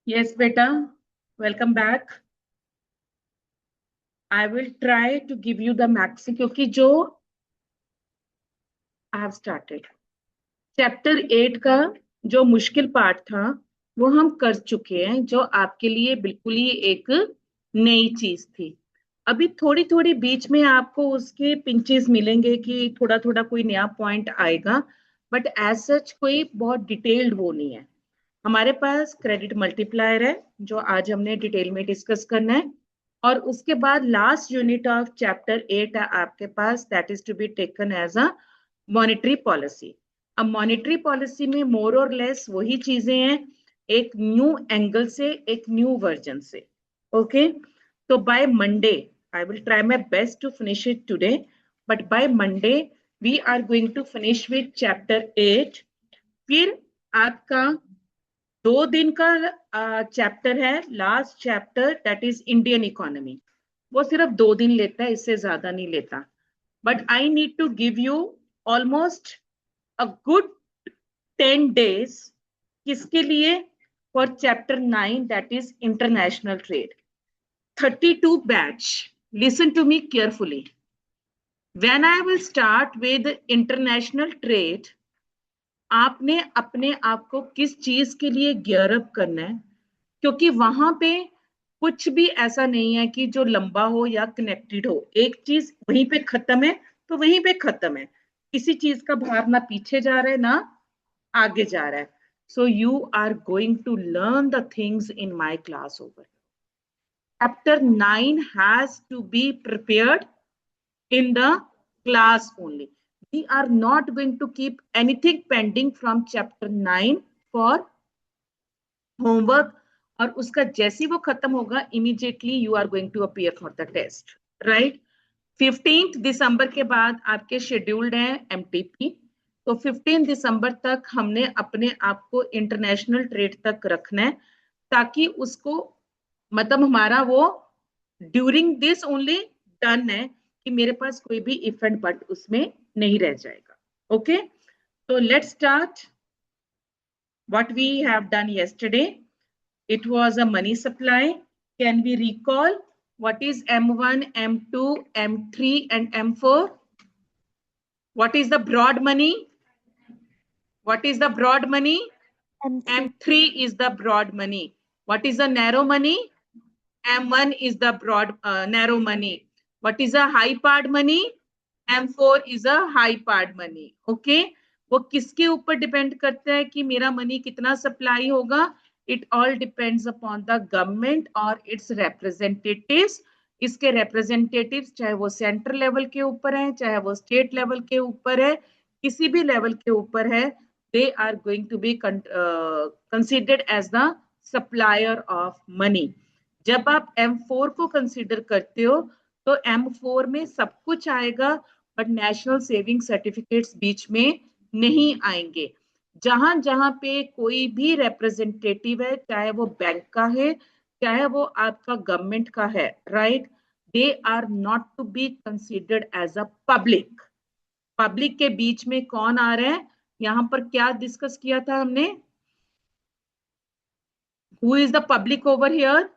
Yes, beta. Welcome back. I will try to give you the maximum क्योंकि जो I have started. Chapter 8 का जो मुश्किल part था वो हम कर चुके हैं, जो आपके लिए बिल्कुल ही एक नई चीज थी। अभी थोड़ी थोड़ी बीच में आपको उसके पिंचेस मिलेंगे कि थोड़ा थोड़ा कोई नया पॉइंट आएगा, बट एज सच कोई बहुत डिटेल्ड वो नहीं है। हमारे पास क्रेडिट मल्टीप्लायर है जो आज हमने डिटेल में डिस्कस करना है, और उसके बाद लास्ट यूनिट ऑफ चैप्टर 8 है आपके पास, that is to be taken as a monetary policy. अब मॉनेटरी पॉलिसी में मोर और लेस वही चीजें हैं, एक न्यू एंगल से, एक न्यू वर्जन से। ओके, तो by Monday I will try my best to finish it today, but by Monday we are going to finish with chapter 8। फिर आपका 2 दिन का चैप्टर है, last chapter, that is Indian economy. वो सिर्फ 2 दिन लेता है, इससे ज्यादा नहीं लेता। But I need to give you almost a good 10 days। किसके लिए? For chapter 9, that is international trade. 32 batch. Listen to me carefully. When I will start with international trade, आपने अपने आप को किस चीज के लिए गियर अप करना है, क्योंकि वहां पे कुछ भी ऐसा नहीं है कि जो लंबा हो या कनेक्टेड हो। एक चीज वहीं पे खत्म है तो वहीं पे खत्म है, किसी चीज का भार ना पीछे जा रहा है ना आगे जा रहा है। So you are going to learn the things in my class over. Chapter 9 has to be prepared in the class only. We are not going to keep anything pending from chapter 9 for homework, और उसका जैसे वो खत्म होगा immediately you are going to appear for the test, right? 15 दिसंबर के बाद आपके scheduled हैं एमटीपी, तो 15 दिसंबर तक हमने अपने आप को इंटरनेशनल ट्रेड तक रखना है, ताकि उसको मतलब हमारा वो ड्यूरिंग दिस ओनली डन है कि मेरे पास कोई भी इफ एंड बट उसमें नहीं रह जाएगा। ओके, तो let's start what we have done yesterday. It was a money supply. Can we recall what is M1, M2, M3 and M4? What is the broad money? What is the broad money? M3 is the broad money. What is the narrow money? M1 is the broad narrow money. What is a high part money? M4 is a high part money. Okay, वो किसके ऊपर depend करता है कि मेरा money कितना supply होगा? It all depends upon the government और इट्स रिप्रेजेंटेटिव्स। इसके रिप्रेजेंटेटिव्स चाहे वो सेंट्रल लेवल के ऊपर है, चाहे वो स्टेट लेवल के ऊपर है, किसी भी लेवल के ऊपर है, they are going to be considered as the supplier of money. जब आप M4 को कंसीडर करते हो तो M4 में सब कुछ आएगा, बट नेशनल सेविंग सर्टिफिकेट्स बीच में नहीं आएंगे। जहां जहां पे कोई भी रिप्रेजेंटेटिव है, चाहे वो बैंक का है, चाहे वो आपका गवर्नमेंट का है, right, they are not to be considered as a public. Public के बीच में कौन आ रहा है? यहां पर क्या डिस्कस किया था हमने? Who is the public over here?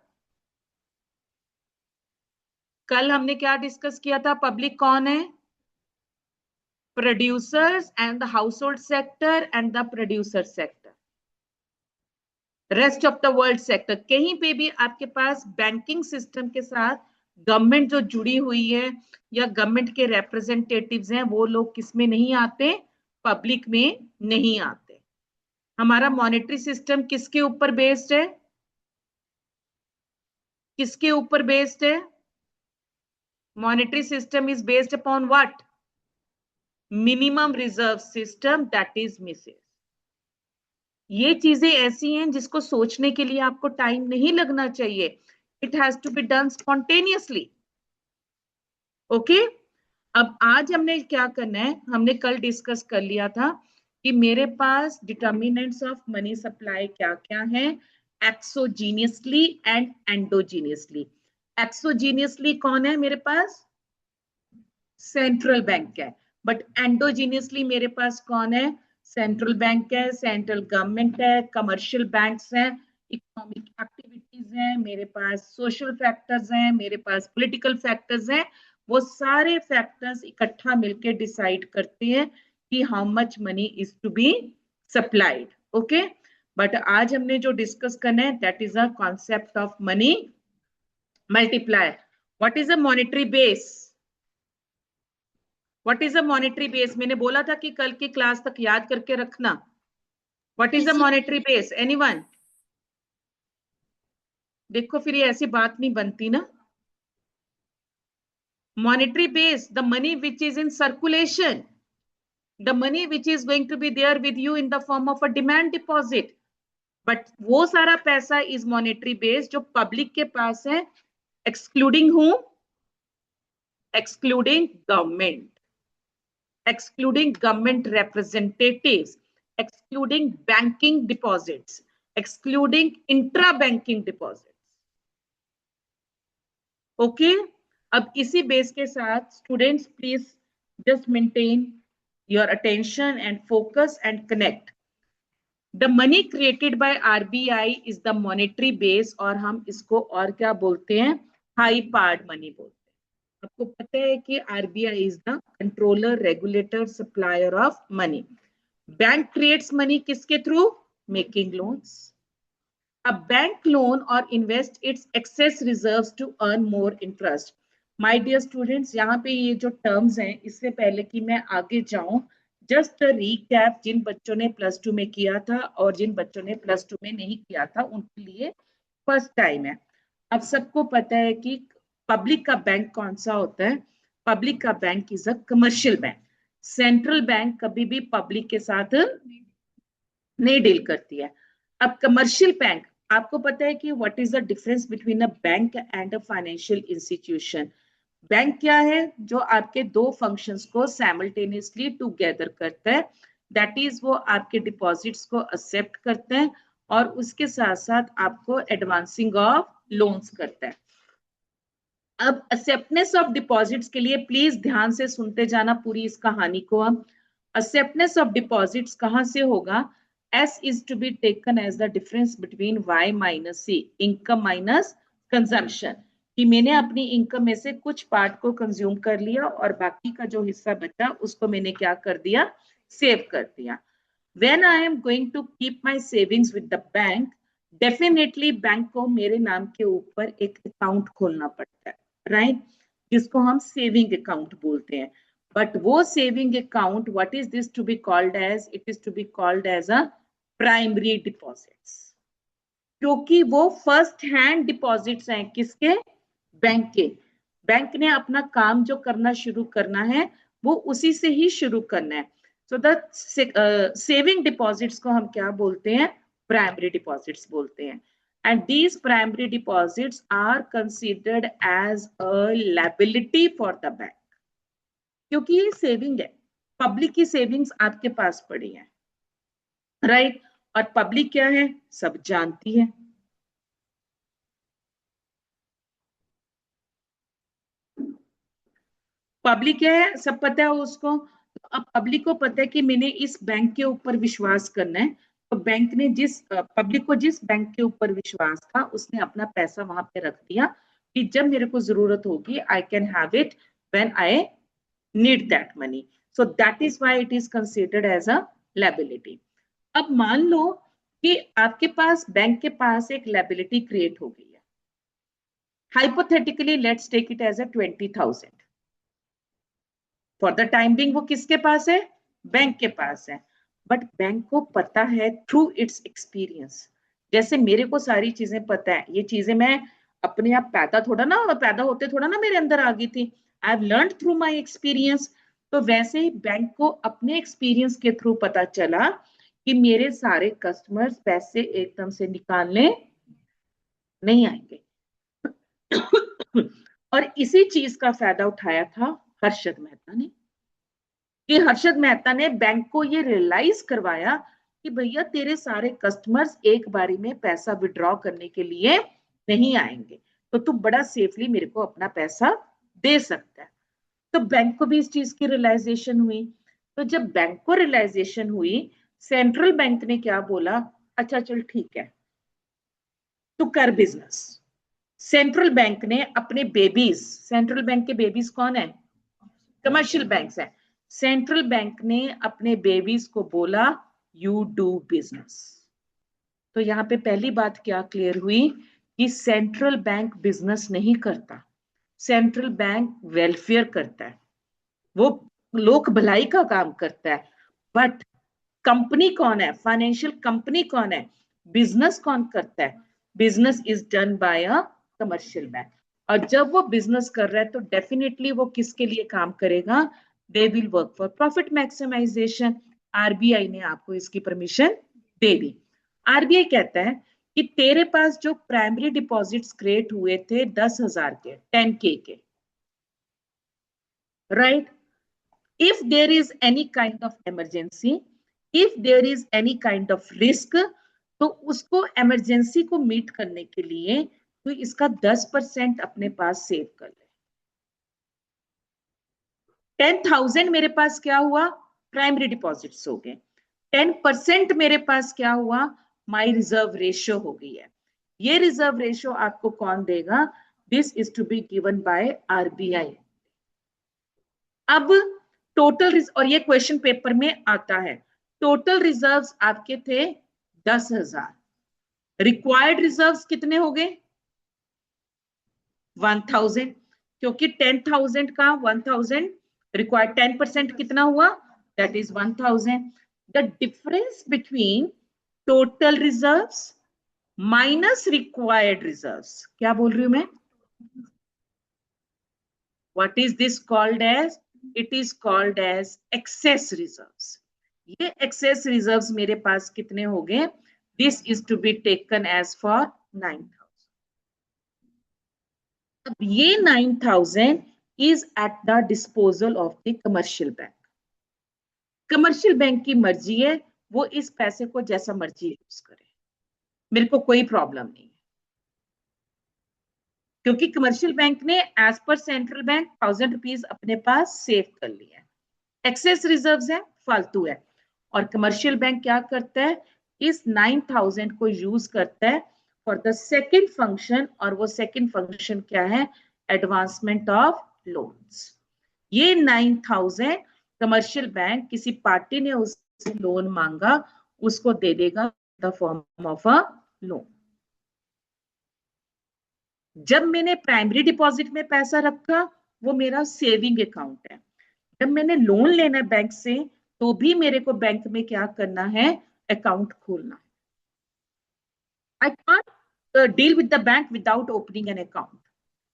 कल हमने क्या डिस्कस किया था? पब्लिक कौन है? Producers and the house hold sector and the producer sector, rest of the world sector. कहीं पे भी आपके पास बैंकिंग सिस्टम के साथ गवर्नमेंट जो जुड़ी हुई है या गवर्नमेंट के रिप्रेजेंटेटिव्स हैं, वो लोग किस में नहीं आते? पब्लिक में नहीं आते। हमारा मॉनेटरी सिस्टम किसके ऊपर बेस्ड है? किसके ऊपर बेस्ड है? Monetary system is based upon what? Minimum reserve system, that is Mrs. ये चीजें ऐसी हैं जिसको सोचने के लिए आपको टाइम नहीं लगना चाहिए। It has to be done spontaneously. Okay, अब आज हमने क्या करना है? हमने कल डिस्कस कर लिया था कि मेरे पास डिटर्मिनेंट्स ऑफ मनी सप्लाई क्या क्या है, एक्सोजीनियसली एंड एंडोजीनियसली। एक्सोजीनियसली कौन है मेरे पास? सेंट्रल बैंक है। बट एंडोजीनियसली मेरे पास कौन है? सेंट्रल बैंक है, सेंट्रल गवर्नमेंट है, कमर्शियल बैंक्स हैं, इकोनॉमिक एक्टिविटीज हैं, मेरे पास सोशल फैक्टर्स हैं, मेरे पास पॉलिटिकल फैक्टर्स हैं। वो सारे फैक्टर्स इकट्ठा मिलके डिसाइड करते हैं कि how much money is to be supplied. Okay, but आज हमने जो डिस्कस करना है that is a concept of money multiplier. What is a monetary base? What is a monetary base? मैंने बोला था कि कल की क्लास तक याद करके रखना। What is a monetary base? Anyone? देखो फिर ये ऐसी बात नहीं बनती ना। Monetary base, the money which is in circulation, the money which is going to be there with you in the form of a demand deposit. But वो सारा पैसा is monetary base जो public के पास है, excluding whom? Excluding government, excluding government representatives, excluding banking deposits, excluding intra-banking deposits. Okay, अब इसी base के साथ students please just maintain your attention and focus and connect. The money created by RBI is the monetary base, और हम इसको और क्या बोलते हैं? हाई पार्ड मनी बोलते हैं। आपको पता है कि RBI is the controller, regulator, supplier of money. Bank creates money किसके थ्रू? Making loans. A bank loan or invest its excess reserves to earn more interest. My dear students, यहाँ पे ये जो टर्म्स हैं, इससे पहले कि मैं आगे जाऊं, जस्ट रीकैप जिन बच्चों ने प्लस टू में किया था और जिन बच्चों ने प्लस टू में नहीं किया था उनके लिए फर्स्ट टाइम है। अब सबको पता है कि पब्लिक का बैंक कौन सा होता है? पब्लिक का bank is a commercial bank. Central bank कभी भी पब्लिक के साथ नहीं डील करती है। अब कमर्शियल बैंक, आपको पता है कि what is the difference between a bank and a financial institution? Bank क्या है? जो आपके दो फंक्शंस को साइमल्टेनियसली टुगेदर करता है। दैट इज वो आपके डिपॉजिट्स को एक्सेप्ट करते हैं और उसके साथ साथ आपको एडवांसिंग ऑफ लोन्स करता है। अब एक्सेप्टनेस ऑफ डिपॉजिट्स के लिए प्लीज ध्यान से सुनते जाना पूरी इस कहानी को। अब एक्सेप्टनेस ऑफ डिपॉजिट्स कहां से होगा? S is to be taken as the difference between Y minus C, income minus consumption, कि मैंने अपनी इनकम में से कुछ पार्ट को कंज्यूम कर लिया और बाकी का जो हिस्सा बचा उसको मैंने क्या कर दिया? सेव कर दिया। When I am going to keep my savings with the bank, definitely bank को मेरे नाम के ऊपर एक अकाउंट खोलना पड़ता है, राइट? जिसको हम सेविंग अकाउंट बोलते हैं। बट वो saving account, what is this to be called as? It is to be called as a primary deposits, क्योंकि वो फर्स्ट हैंड डिपॉजिट्स हैं किसके? बैंक के। बैंक ने अपना काम जो करना शुरू करना है वो उसी से ही शुरू करना है। सो द सेविंग डिपॉजिट्स को हम क्या बोलते हैं? प्राइमरी डिपॉजिट्स बोलते हैं। And these primary deposits are considered as a liability for the bank, क्योंकि ये सेविंग है, पब्लिक की सेविंग्स आपके पास पड़ी है, राइट? और पब्लिक क्या है? सब जानती है। पब्लिक क्या है? सब पता है उसको। अब पब्लिक को पता है कि मैंने इस बैंक के ऊपर विश्वास करना है, तो बैंक ने जिस पब्लिक को जिस बैंक के ऊपर विश्वास था उसने अपना पैसा वहां पे रख दिया कि जब मेरे को जरूरत होगी I can have it when I need that money. So that is why it is considered as a liability. अब मान लो कि आपके पास बैंक के पास एक लायबिलिटी क्रिएट हो गई है। Hypothetically let's take it as a 20,000। For the time being वो किसके पास है? बैंक के पास है। बट बैंक को पता है थ्रू इट्स एक्सपीरियंस, जैसे मेरे को सारी चीजें पता है, ये चीजें मैं अपने आप पैदा होते थोड़ा ना मेरे अंदर आ गई थी। I have learn through my experience. तो वैसे ही बैंक को अपने एक्सपीरियंस के थ्रू पता चला कि मेरे सारे कस्टमर्स पैसे एकदम से निकालने नहीं आएंगे। और इसी चीज का फायदा उठाया था हर्षद मेहता ने, कि हर्षद मेहता ने बैंक को ये रियलाइज करवाया कि भैया तेरे सारे कस्टमर्स एक बारी में पैसा विड्रॉ करने के लिए नहीं आएंगे, तो तू बड़ा सेफली मेरे को अपना पैसा दे सकता है। तो बैंक को भी इस चीज की रियलाइजेशन हुई। तो जब बैंक को रियलाइजेशन हुई, सेंट्रल बैंक ने क्या बोला? अच्छा चल ठीक है, टू कर बिजनेस। सेंट्रल बैंक ने अपने बेबीज, सेंट्रल बैंक के बेबीज कौन है? कमर्शियल बैंक्स है। सेंट्रल बैंक ने अपने बेबीज को बोला यू डू बिजनेस। तो यहाँ पे पहली बात क्या क्लियर हुई कि सेंट्रल बैंक बिजनेस नहीं करता, सेंट्रल बैंक वेलफेयर करता है, वो लोक भलाई का काम करता है। बट कंपनी कौन है? फाइनेंशियल कंपनी कौन है? बिजनेस कौन करता है? Business is done by a commercial bank. और जब वो बिजनेस कर रहा है तो डेफिनेटली वो किसके लिए काम करेगा? They will work for profit maximisation. RBI ने आपको इसकी परमिशन दे दी। आरबीआई कहता है कि तेरे पास जो प्राइमरी डिपॉजिट्स क्रिएट हुए थे 10,000 के, 10K के, right, if there is any kind of emergency, if there is any kind of risk, तो उसको इमरजेंसी को मीट करने के लिए तो इसका 10% अपने पास सेव कर ले। 10,000 मेरे पास क्या हुआ? प्राइमरी डिपॉजिट्स हो गए। 10% मेरे पास क्या हुआ? माई रिजर्व रेशियो हो गई है। ये रिजर्व रेशियो आपको कौन देगा? This is to be given by RBI. अब टोटल, और ये क्वेश्चन पेपर में आता है, टोटल रिजर्व्स आपके थे 10,000, रिक्वायर्ड रिजर्व्स कितने हो गए? 1,000, क्योंकि 10,000 का 1,000 रिक्वायर्ड 10% कितना हुआ? That is 1,000। The difference between total reserves minus required reserves, क्या बोल रही हूं मैं? What is this called as? It is called as excess reserves. ये एक्सेस रिजर्व्स मेरे पास कितने हो गए? This is to be taken as for 9,000। अब ये 9,000 is at the disposal of the commercial bank. Commercial bank की मर्जी है, वो इस पैसे को जैसा मर्जी यूज करे, मेरे को कोई प्रॉब्लम नहीं, क्योंकि कमर्शियल बैंक ने as per central bank 1,000 rupees अपने पास सेव कर लिया है। एक्सेस रिजर्व्स है, फालतू है। और कमर्शियल बैंक क्या करता है? इस 9,000 को यूज करता है फॉर द सेकंड फंक्शन, और वो सेकंड फंक्शन क्या है? Advancement of loans. ये 9,000 कमर्शियल बैंक, किसी पार्टी ने उससे लोन मांगा, उसको दे देगा the form of a loan. जब मैंने प्राइमरी डिपॉजिट में पैसा रखा, वो मेरा सेविंग अकाउंट है। जब मैंने लोन लेना है बैंक से, तो भी मेरे को बैंक में क्या करना है? अकाउंट खोलना है। I can't deal with the bank without opening an account.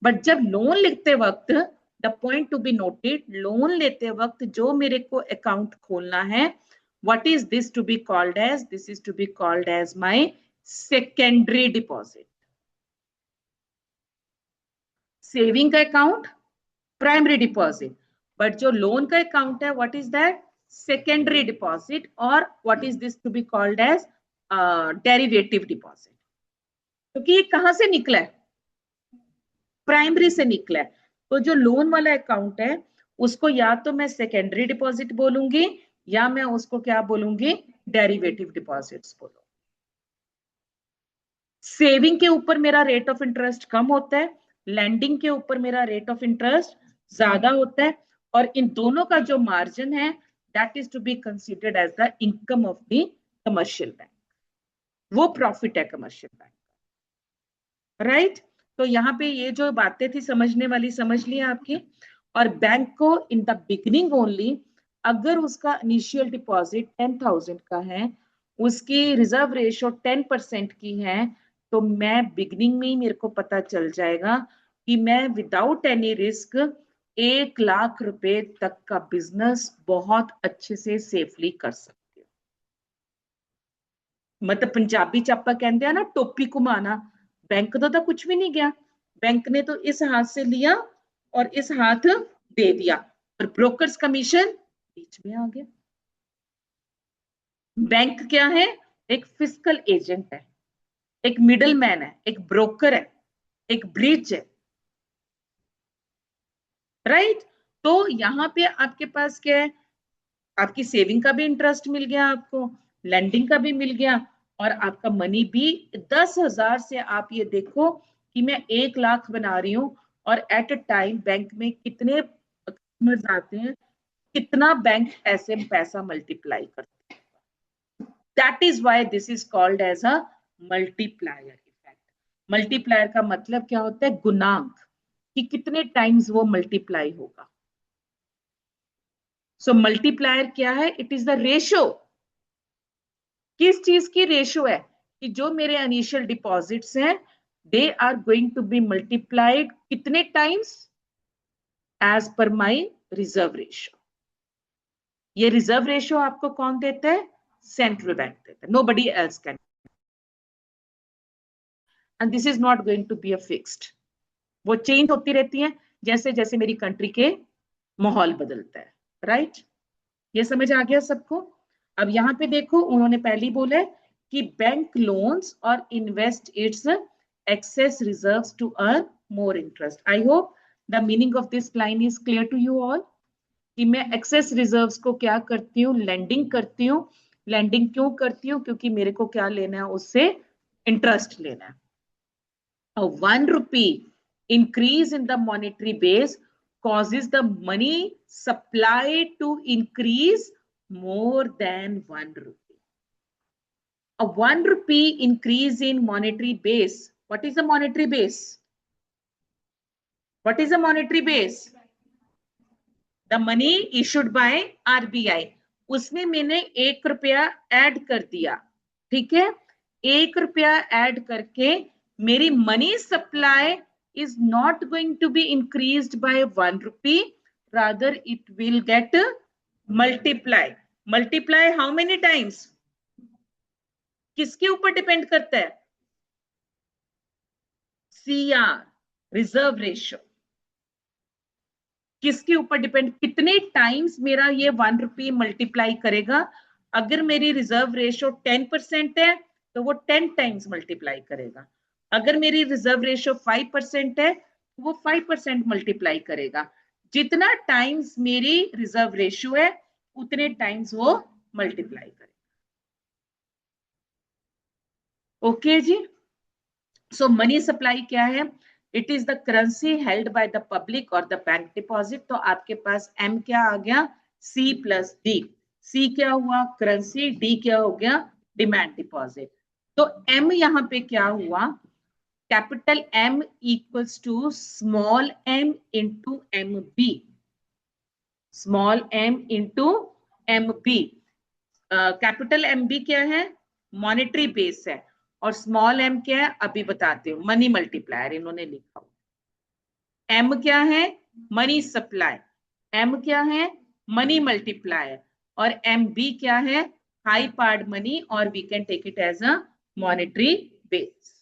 But जब लोन लेते वक्त, the point to be noted, loan लेते वक्त जो मेरे को अकाउंट खोलना है, what is this to be called as? This is to be called as my secondary deposit. Saving का अकाउंट प्राइमरी डिपॉजिट, बट जो लोन का अकाउंट है, what is that? Secondary deposit. और what is this to be called as? Derivative deposit. क्योंकि ये कहां से निकला है? प्राइमरी से निकला है। तो जो लोन वाला अकाउंट है, उसको या तो मैं सेकेंडरी डिपॉजिट बोलूंगी, या मैं उसको क्या बोलूंगी? डेरिवेटिव डिपॉजिट्स बोलूंगी। सेविंग के ऊपर मेरा रेट ऑफ इंटरेस्ट कम होता है, लैंडिंग के ऊपर मेरा रेट ऑफ इंटरेस्ट ज्यादा होता है, और इन दोनों का जो मार्जिन है, that is to be considered as the income of the commercial bank. वो प्रॉफिट है कमर्शियल बैंक, राइट? तो यहाँ पे ये जो बातें थी समझने वाली, समझ लिया आपकी। और बैंक को इन द बिगिनिंग ओनली, अगर उसका इनिशियल डिपॉजिट 10,000 का है, उसकी रिजर्व रेशो 10% की है, तो मैं बिगिनिंग में ही मेरे को पता चल जाएगा कि मैं विदाउट एनी रिस्क 1,00,000 रुपए तक का बिजनेस बहुत अच्छे से सेफली कर सकती हूँ। मतलब पंजाबी च आपां कहंदे आ ना, टोपी घुमाना। बैंक तो कुछ भी नहीं गया, बैंक ने तो इस हाथ से लिया और इस हाथ दे दिया, और ब्रोकर्स कमीशन बीच में आ गया। बैंक क्या है? एक फिजिकल एजेंट है, एक मिडल मैन है, एक ब्रोकर है, एक ब्रिज है, राइट? तो यहाँ पे आपके पास क्या है? आपकी सेविंग का भी इंटरेस्ट मिल गया, आपको लैंडिंग का भी मिल गया, और आपका मनी भी 10,000 से आप ये देखो कि मैं 1 लाख बना रही हूँ, और एट अ टाइम बैंक में कितने कस्टमर्स आते हैं, कितना बैंक ऐसे पैसा मल्टीप्लाई करता है। That is why this is called as a multiplier effect. Multiplier का मतलब क्या होता है? गुणांक, कि कितने टाइम्स वो मल्टीप्लाई होगा। सो मल्टीप्लायर क्या है? It is the ratio. किस चीज की रेशो है? कि जो मेरे इनिशियल डिपॉजिट्स हैं, they are going to be multiplied कितने times? As per my reserve ratio. ये रिजर्व रेशो आपको कौन देता है? सेंट्रल बैंक देता है, nobody else can. And this is not going to be a fixed, वो चेंज होती रहती है जैसे जैसे मेरी कंट्री के माहौल बदलता है। राइट? ये समझ आ गया सबको? अब यहाँ पे देखो, उन्होंने पहले ही बोला है कि बैंक लोन्स और invest it's excess reserves to earn more interest. I hope the meaning of this line is clear to you all. कि मैं एक्सेस रिजर्व्स को क्या करती हूँ? लेंडिंग करती हूँ। लेंडिंग क्यों करती हूँ? क्योंकि मेरे को क्या लेना है? उससे इंटरेस्ट लेना है। A 1 rupee increase in the monetary base causes the money supply to increase more than 1 rupee. A 1 rupee increase in monetary base. What is the monetary base? What is the monetary base? The money issued by RBI. उसमें मैंने 1 रुपया add कर दिया, ठीक है? 1 रुपया add करके मेरी money supply is not going to be increased by 1 rupee, rather it will get multiply. Multiply how many times? किसके ऊपर डिपेंड करता है? CR, reserve ratio. किसके ऊपर डिपेंड? कितने टाइम्स मेरा ये 1 रुपये मल्टीप्लाई करेगा। अगर मेरी रिजर्व रेशो 10% है तो वो 10 टाइम्स मल्टीप्लाई करेगा। अगर मेरी रिजर्व रेशो 5% है तो वो 5% मल्टीप्लाई करेगा। जितना टाइम्स मेरी रिजर्व रेशो है उतने टाइम्स वो मल्टीप्लाई करेगा। ओके जी? सो मनी सप्लाई क्या है? It is the currency held by the public और द बैंक डिपॉजिट। तो आपके पास एम क्या आ गया? सी प्लस डी। सी क्या हुआ? करेंसी। डी क्या हो गया? Demand deposit. तो एम यहाँ पे क्या हुआ? Capital M equals to small M into M B. Small M into M B. Capital M B क्या है? मॉनेटरी बेस है। और स्मॉल एम क्या है? अभी बताते हूँ, मनी मल्टीप्लायर इन्होंने लिखा। एम क्या है? Money supply. एम क्या है? Money multiplier. और एम बी क्या है? हाई पार्ड मनी, और we can take it as a monetary base.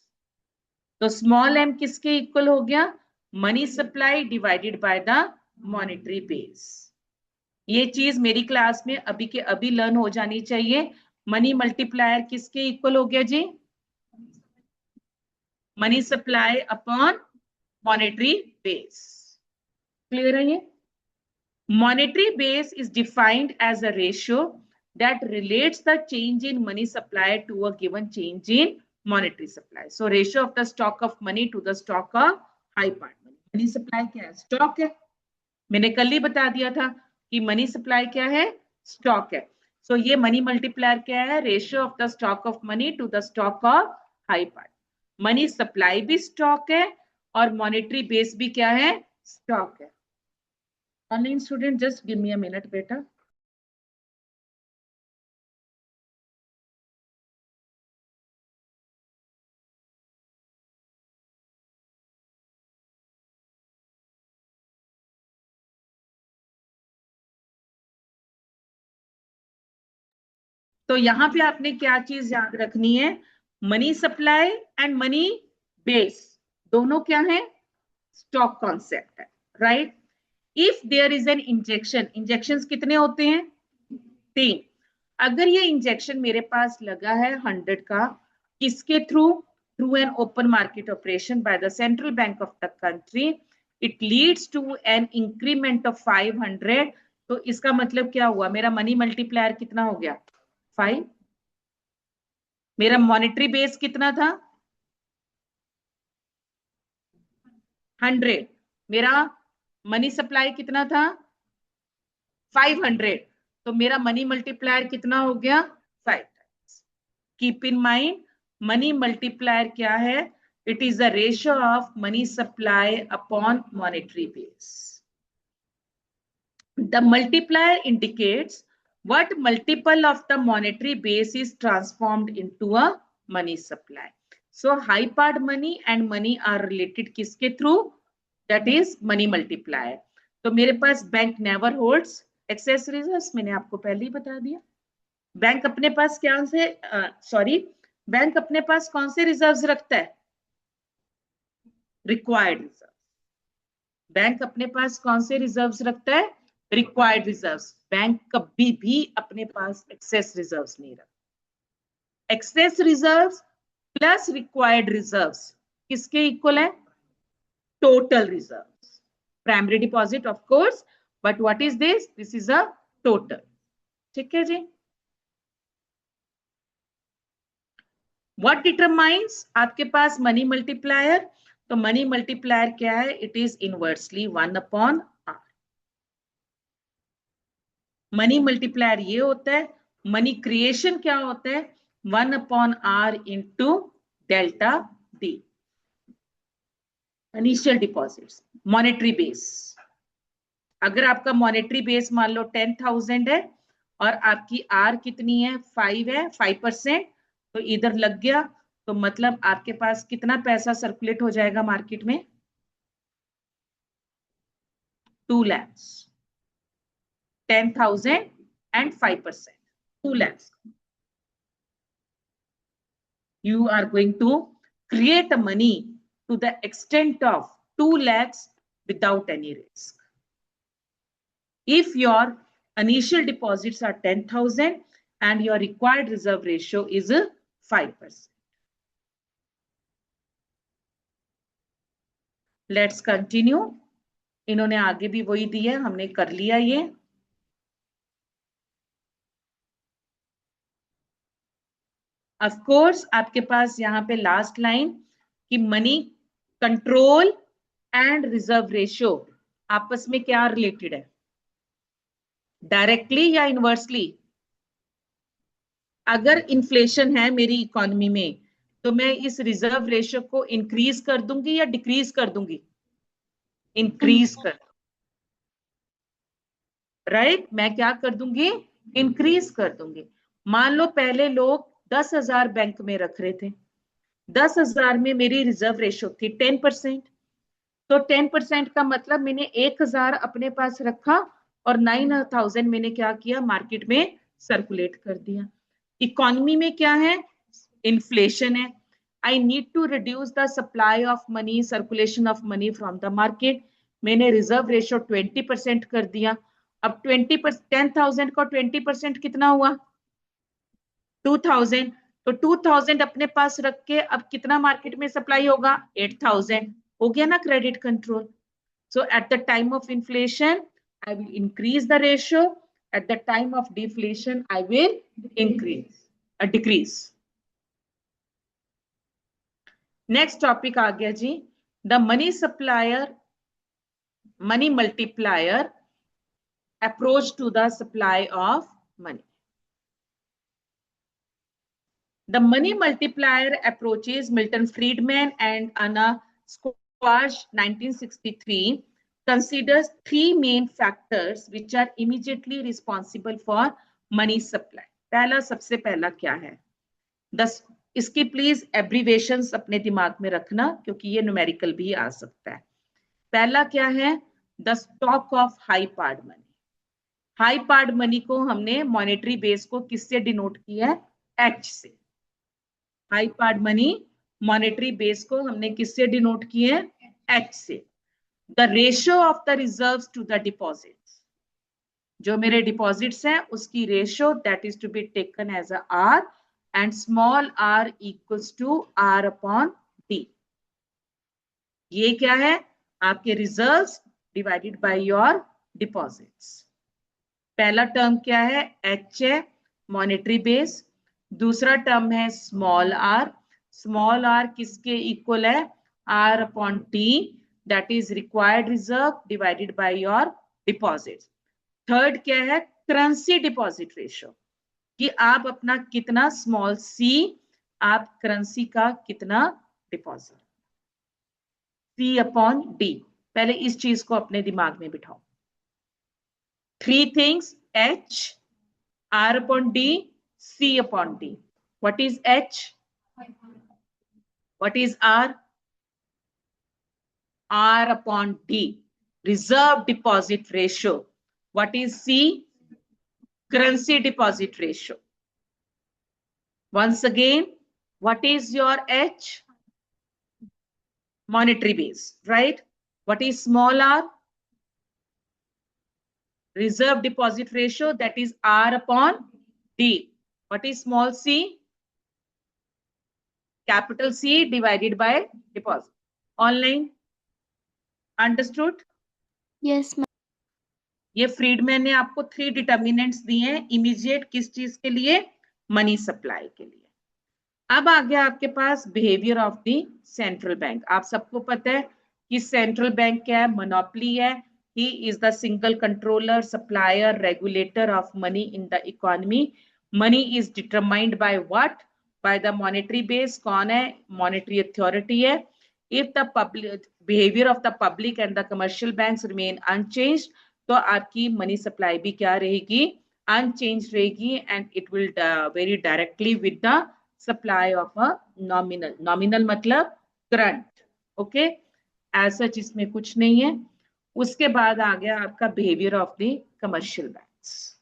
तो स्मॉल एम किसके इक्वल हो गया? Money supply divided by the monetary base. ये चीज मेरी क्लास में अभी के अभी लर्न हो जानी चाहिए। मनी मल्टीप्लायर किसके इक्वल हो गया जी? Money supply upon monetary base. Clear है ये? Monetary base is defined as a ratio that relates the change in money supply to a given change in monetary supply. So ratio of the stock of money to the stock of high part money. Money supply क्या है? Stock है। मैंने कल ही बता दिया था कि money supply क्या है? स्टॉक है। सो ये मनी मल्टीप्लायर क्या है? Ratio of the stock of money to the stock of high part. Money supply भी स्टॉक है और मॉनेटरी बेस भी क्या है? स्टॉक है। Online student just give me a minute बेटा। तो यहाँ पे आपने क्या चीज याद रखनी है? Money supply and money base दोनों क्या है? स्टॉक कॉन्सेप्ट है। Right? If there is an injection, injection कितने होते हैं? 3। अगर ये इंजेक्शन मेरे पास लगा है 100 का, किसके through? Through an open market operation by the central bank of the country, it leads to an increment of 500। तो इसका मतलब क्या हुआ? मेरा मनी मल्टीप्लायर कितना हो गया? 5। मेरा मॉनेटरी बेस कितना था? 100। मेरा मनी सप्लाई कितना था? 500। तो मेरा मनी मल्टीप्लायर कितना हो गया? 5 times. Keep in mind, money multiplier क्या है? It is the ratio of money supply upon monetary base. The multiplier indicates what multiple of the monetary base is transformed into a money supply. So high part money and money are related किसके through? That is money multiplier. तो मेरे पास bank never holds excess reserves, मैंने आपको पहले ही बता दिया. Bank अपने पास क्या से बैंक अपने पास कौन से रिजर्व्स रखता है? Required reserve. बैंक अपने पास कौन से रिजर्व्स रखता है? Required reserves. बैंक कभी भी अपने पास एक्सेस रिजर्व्स नहीं रखता. Excess reserves plus required reserves किसके इक्वल है? Total reserves. Primary deposit of course, but what is this? This is a total. ठीक है जी. व्हाट डिटरमाइंस आपके पास मनी मल्टीप्लायर? तो मनी मल्टीप्लायर क्या है? It is inversely 1/r. Money multiplier ये होता है. मनी क्रिएशन क्या होता है? 1/r into delta D. Initial deposits, monetary base. अगर आपका मॉनेटरी बेस मान लो 10,000 है और आपकी आर कितनी है? 5 है, 5%. तो इधर लग गया. तो मतलब आपके पास कितना पैसा सर्कुलेट हो जाएगा मार्केट में? 2 lakhs. 10,000 and 5%, 2 lakhs. You are going to create a money to the extent of 2 lakhs without any risk. If your initial deposits are 10,000 and your required reserve ratio is 5%. Let's continue. इन्होंने आगे भी वही दिया, हमने कर लिया ये. Of course आपके पास यहाँ पे लास्ट लाइन कि money control and reserve ratio आपस में क्या रिलेटेड है? डायरेक्टली या इनवर्सली? अगर इन्फ्लेशन है मेरी इकोनॉमी में तो मैं इस रिजर्व रेशियो को इंक्रीज कर दूंगी या डिक्रीज कर दूंगी? इंक्रीज कर. राइट, मैं क्या कर दूंगी? इंक्रीज कर दूंगी. मान लो पहले लोग 10,000 बैंक में रख रहे थे. 10,000 में मेरी रिजर्व रेशियो थी 10%. तो 10% का मतलब मैंने 1,000 अपने पास रखा और 9,000 मैंने क्या किया? मार्केट में सर्कुलेट कर दिया. इकोनॉमी में क्या है? इन्फ्लेशन है. I need to reduce the supply of money, circulation of money from the market. मैंने रिजर्व रेशियो 20% कर दिया. अब 20%, 10,000 का 20% कितना हुआ? 2,000. तो 2,000 अपने पास रख के अब कितना मार्केट में सप्लाई होगा? 8,000. हो गया ना credit control. So at the time of inflation I will increase the ratio. At the time of deflation, I will decrease. Next topic आ गया जी. The money multiplier approach to the supply of money. The money multiplier approaches Milton Friedman and Anna Squash 1963 considers 3 main factors which are immediately responsible for money supply. पहला, सबसे पहला क्या है? इसकी please abbreviations अपने दिमाग में रखना क्योंकि ये न्यूमेरिकल भी आ सकता है. पहला क्या है? The stock of high powered money. High powered money को हमने मॉनेटरी बेस को किससे डिनोट किया है? एच से. High powered money monetary base को हमने किससे डिनोट किए हैं? एच से. The ratio of the reserves to the deposits, जो मेरे डिपॉजिट्स हैं उसकी ratio that is to be taken as a R and small r equals to r upon d. ये क्या है? आपके reserves divided by your deposits. पहला term क्या है? एच है, मॉनेटरी बेस. दूसरा टर्म है स्मॉल आर। स्मॉल आर किसके इक्वल है? Are upon T, that is required reserve divided by your deposit. Third क्या है? करेंसी डिपॉजिट रेशियो, कि आप अपना कितना स्मॉल सी, आप करेंसी का कितना डिपॉजिट, सी अपॉन डी। पहले इस चीज को अपने दिमाग में बिठाओ। Three things, H, R upon D, C upon D. What is H? What is R? R upon D, reserve deposit ratio. What is C? Currency deposit ratio. Once again, what is your H? Monetary base, right? What is small r? Reserve deposit ratio, that is R upon D. What is small c? Capital C divided by deposit. Online? Understood? Yes, ma'am. ये Friedman ने आपको 3 determinants दिए हैं immediate, किस चीज के लिए? Money supply के लिए। अब आ गया आपके पास behaviour of the central bank. आप सबको पता है कि सेंट्रल बैंक क्या है? मोनोपोली है। He is the single controller, supplier, regulator of money in the economy. Money is determined by what? Bye the monetary base. कौन है? मॉनेटरी अथॉरिटी है। If the public behaviour of the public and the commercial banks remain unchanged, तो आपकी money supply भी क्या रहेगी? Unchange रहेगी, and it will very directly with the supply of a nominal. Nominal मतलब करंट। ओके, एज सच इसमें कुछ नहीं है। उसके बाद आ गया आपका behaviour of the commercial banks,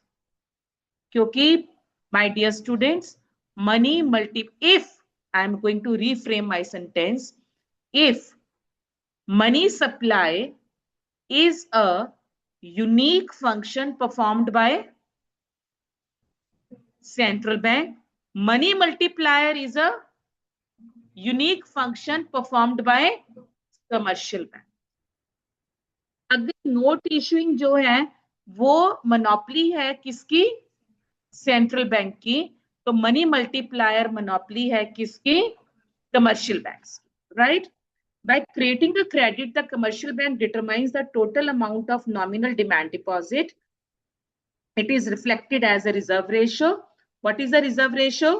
क्योंकि my dear students, money multi, if I am going to reframe my sentence, if money supply is a unique function performed by central bank, money multiplier is a unique function performed by commercial bank. अगर note issuing जो है वो monopoly है किसकी? Central bank की। तो money multiplier monopoly है किसकी? Commercial banks, right? By creating a credit, the commercial bank determines the total amount of nominal demand deposit. It is reflected as a reserve ratio. What is the reserve ratio?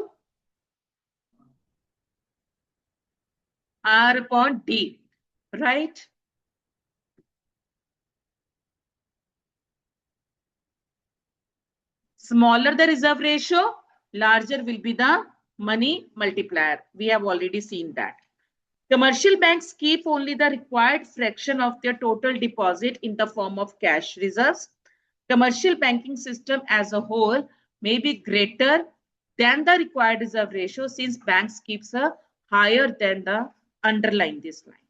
R upon D, right? Smaller the reserve ratio, larger will be the money multiplier. We have already seen that. Commercial banks keep only the required fraction of their total deposit in the form of cash reserves. Commercial banking system as a whole may be greater than the required reserve ratio since banks keeps a higher than the underlying this line.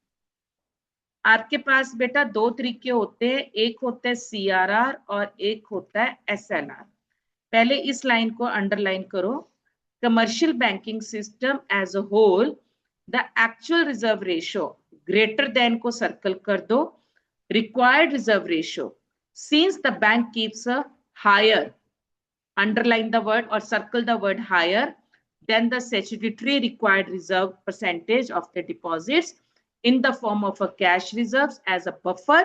आपके पास बेटा दो तरीके होते हैं, एक होता है CRR और एक होता है SLR। पहले इस लाइन को अंडरलाइन करो। Commercial banking system as a whole, the actual reserve ratio greater than को सर्कल कर दो, required reserve ratio since the bank keeps a higher, underline the word or circle the word higher than the statutory required reserve percentage of the deposits in the form of a cash reserves as a buffer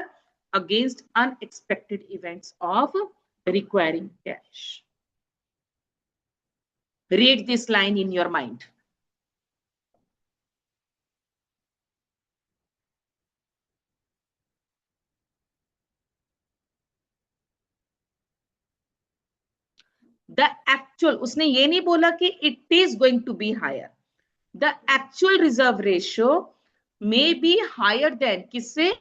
against unexpected events of requiring cash. Read this line in your mind. The actual, उसने ये नहीं बोला कि it is going to be higher. The actual reserve ratio may be higher than किससे?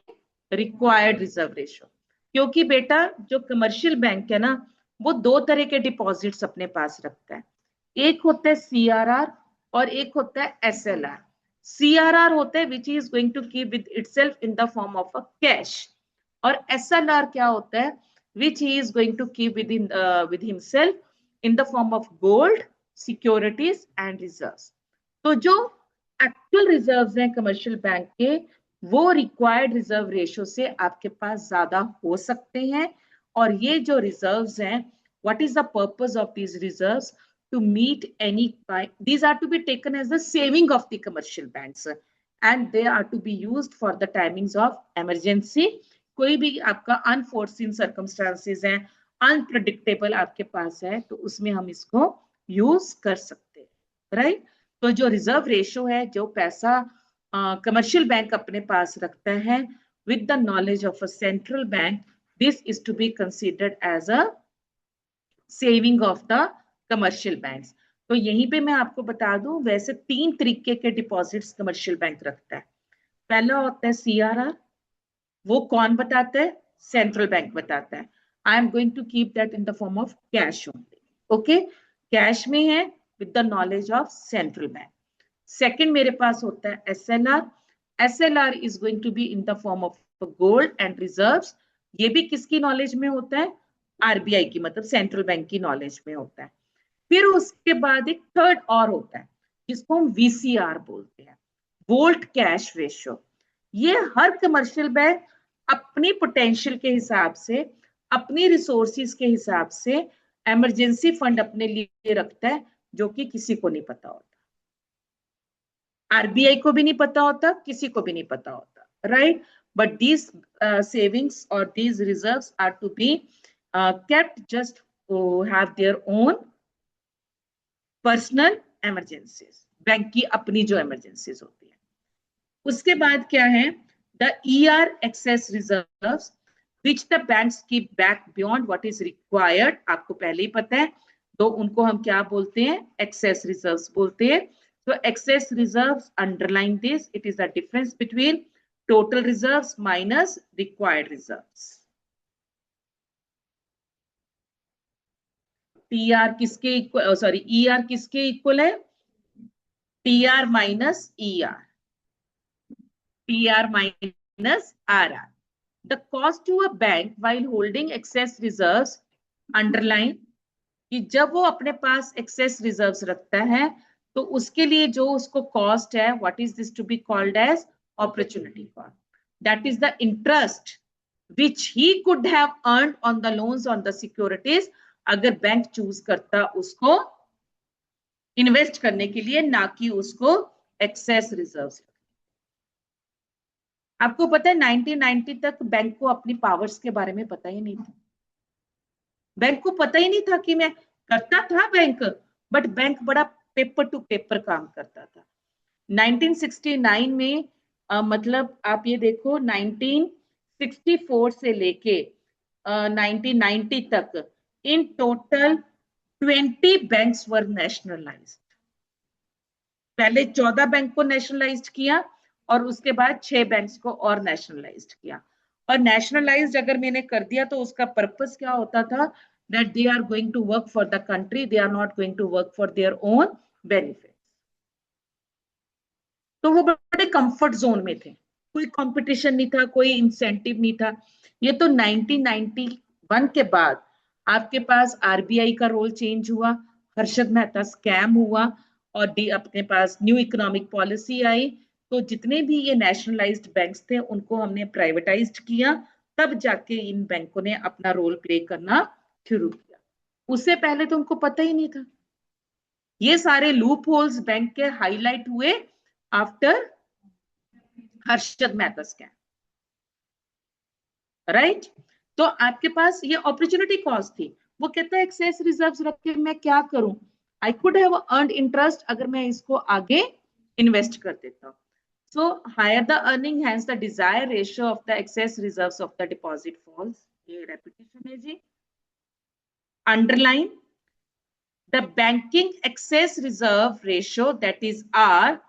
Required reserve ratio. क्योंकि बेटा जो commercial bank है ना, वो दो तरह के डिपॉजिट्स अपने पास रखता है। एक होता है CRR और एक होता है SLR। CRR होता है which is going to keep with itself in the form of a cash, और SLR क्या होता है? Which he is going to keep with himself in the form of gold, securities and reserves. तो जो actual reserves हैं commercial bank के, वो required reserve ratio से आपके पास ज्यादा हो सकते हैं। और ये जो रिजर्व्स हैं, what is the purpose of these reserves? to meet any kind. These are to be taken as the saving of the commercial banks, and they are to be used for the timings of emergency. कोई भी आपका unforeseen circumstances है, unpredictable आपके पास है, तो उसमें हम इसको यूज कर सकते हैं, राइट। तो जो रिजर्व रेशो है, जो पैसा कमर्शियल बैंक अपने पास रखता है with the knowledge of a central bank, this is to be considered as a saving of the commercial banks. तो यहीं पे मैं आपको बता दूं, वैसे 3 तरीके के डिपॉजिट्स कमर्शियल बैंक रखता है। पहला होता है सीआरआर, वो कौन बताता है? सेंट्रल बैंक बताता है। I am going to keep that in the form of cash only, okay, cash में है with the knowledge of central bank. Second मेरे पास होता है SLR, SLR is going to be in the form of gold and reserves. ये भी किसकी knowledge में होता है? आरबीआई की, मतलब सेंट्रल बैंक की नॉलेज में होता है। फिर उसके बाद एक थर्ड और होता है जिसको हम वीसीआर बोलते हैं, वोल्ट कैश रेशियो। ये हर कमर्शियल बैंक अपनी पोटेंशियल के हिसाब से, अपनी रिसोर्सेज के हिसाब से इमरजेंसी फंड अपने लिए रखता है, जो कि किसी को नहीं पता होता, आरबीआई को भी नहीं पता होता, किसी को भी नहीं पता होता, राइट। बट दीज सेविंग्स और these reserves are to be kept just to have their own personal emergencies, bank की अपनी जो इमरजेंसीज होती है। उसके बाद क्या है? The ER excess reserves which the banks keep back beyond what is required, आपको पहले ही पता है, तो उनको हम क्या बोलते हैं? एक्सेस रिजर्व्स बोलते हैं। तो excess reserves, underline this, it is the difference between total reserves minus required reserves. TR किसके इक्वल, सॉरी, ईआर किसके इक्वल है? TR minus ER, TR minus RR. The cost to a bank while holding excess reserves, underline, कि जब वो अपने पास access reserves रखता है तो उसके लिए जो उसको कॉस्ट है, what is this to be called as opportunity cost, that is the interest which he could have earned on the loans on the securities, अगर बैंक चूज करता उसको इन्वेस्ट करने के लिए, ना कि उसको एक्सेस रिजर्व्स। आपको पता है 1990 तक बैंक को अपनी पावर्स के बारे में पता ही नहीं था। बैंक को पता ही नहीं था कि मैं करता था बैंक, बट बैंक बड़ा पेपर टू पेपर काम करता था। 1969 में मतलब आप ये देखो, 1964 से लेके 1990 तक in total 20 banks were nationalised. पहले 14 बैंक को नेशनलाइज्ड किया और उसके बाद 6 बैंक्स को और नेशनलाइज्ड किया। और नेशनलाइज्ड अगर मैंने कर दिया तो उसका पर्पस क्या होता था? That they are going to work for the country, they are not going to work for their own benefit. तो वो बड़े कंफर्ट जोन में थे, कोई कंपटीशन नहीं था, कोई इंसेंटिव नहीं था। ये तो 1991 के बाद आपके पास आरबीआई का रोल चेंज हुआ, हर्षद मेहता स्कैम हुआ, और अपने पास न्यू इकोनॉमिक पॉलिसी आई, तो जितने भी ये नेशनलाइज्ड बैंक्स थे उनको हमने प्राइवेटाइज्ड किया, तब जाके इन बैंकों ने अपना रोल प्ले करना शुरू किया। उससे पहले तो उनको पता ही नहीं था। ये सारे लूप होल्स बैंक के हाईलाइट हुए after Harshad Mehta scam, right. तो आपके पास ये अपॉर्चुनिटी कॉस्ट थी। वो कहता है एक्सेस रिजर्व्स रख के मैं क्या करूं? I could have earned interest अगर मैं इसको आगे इन्वेस्ट कर देता हूं। So higher the earning, hence the desired ratio of the excess reserves of the deposit falls. ये repetition है जी। Underline, the banking excess reserve ratio, that is R,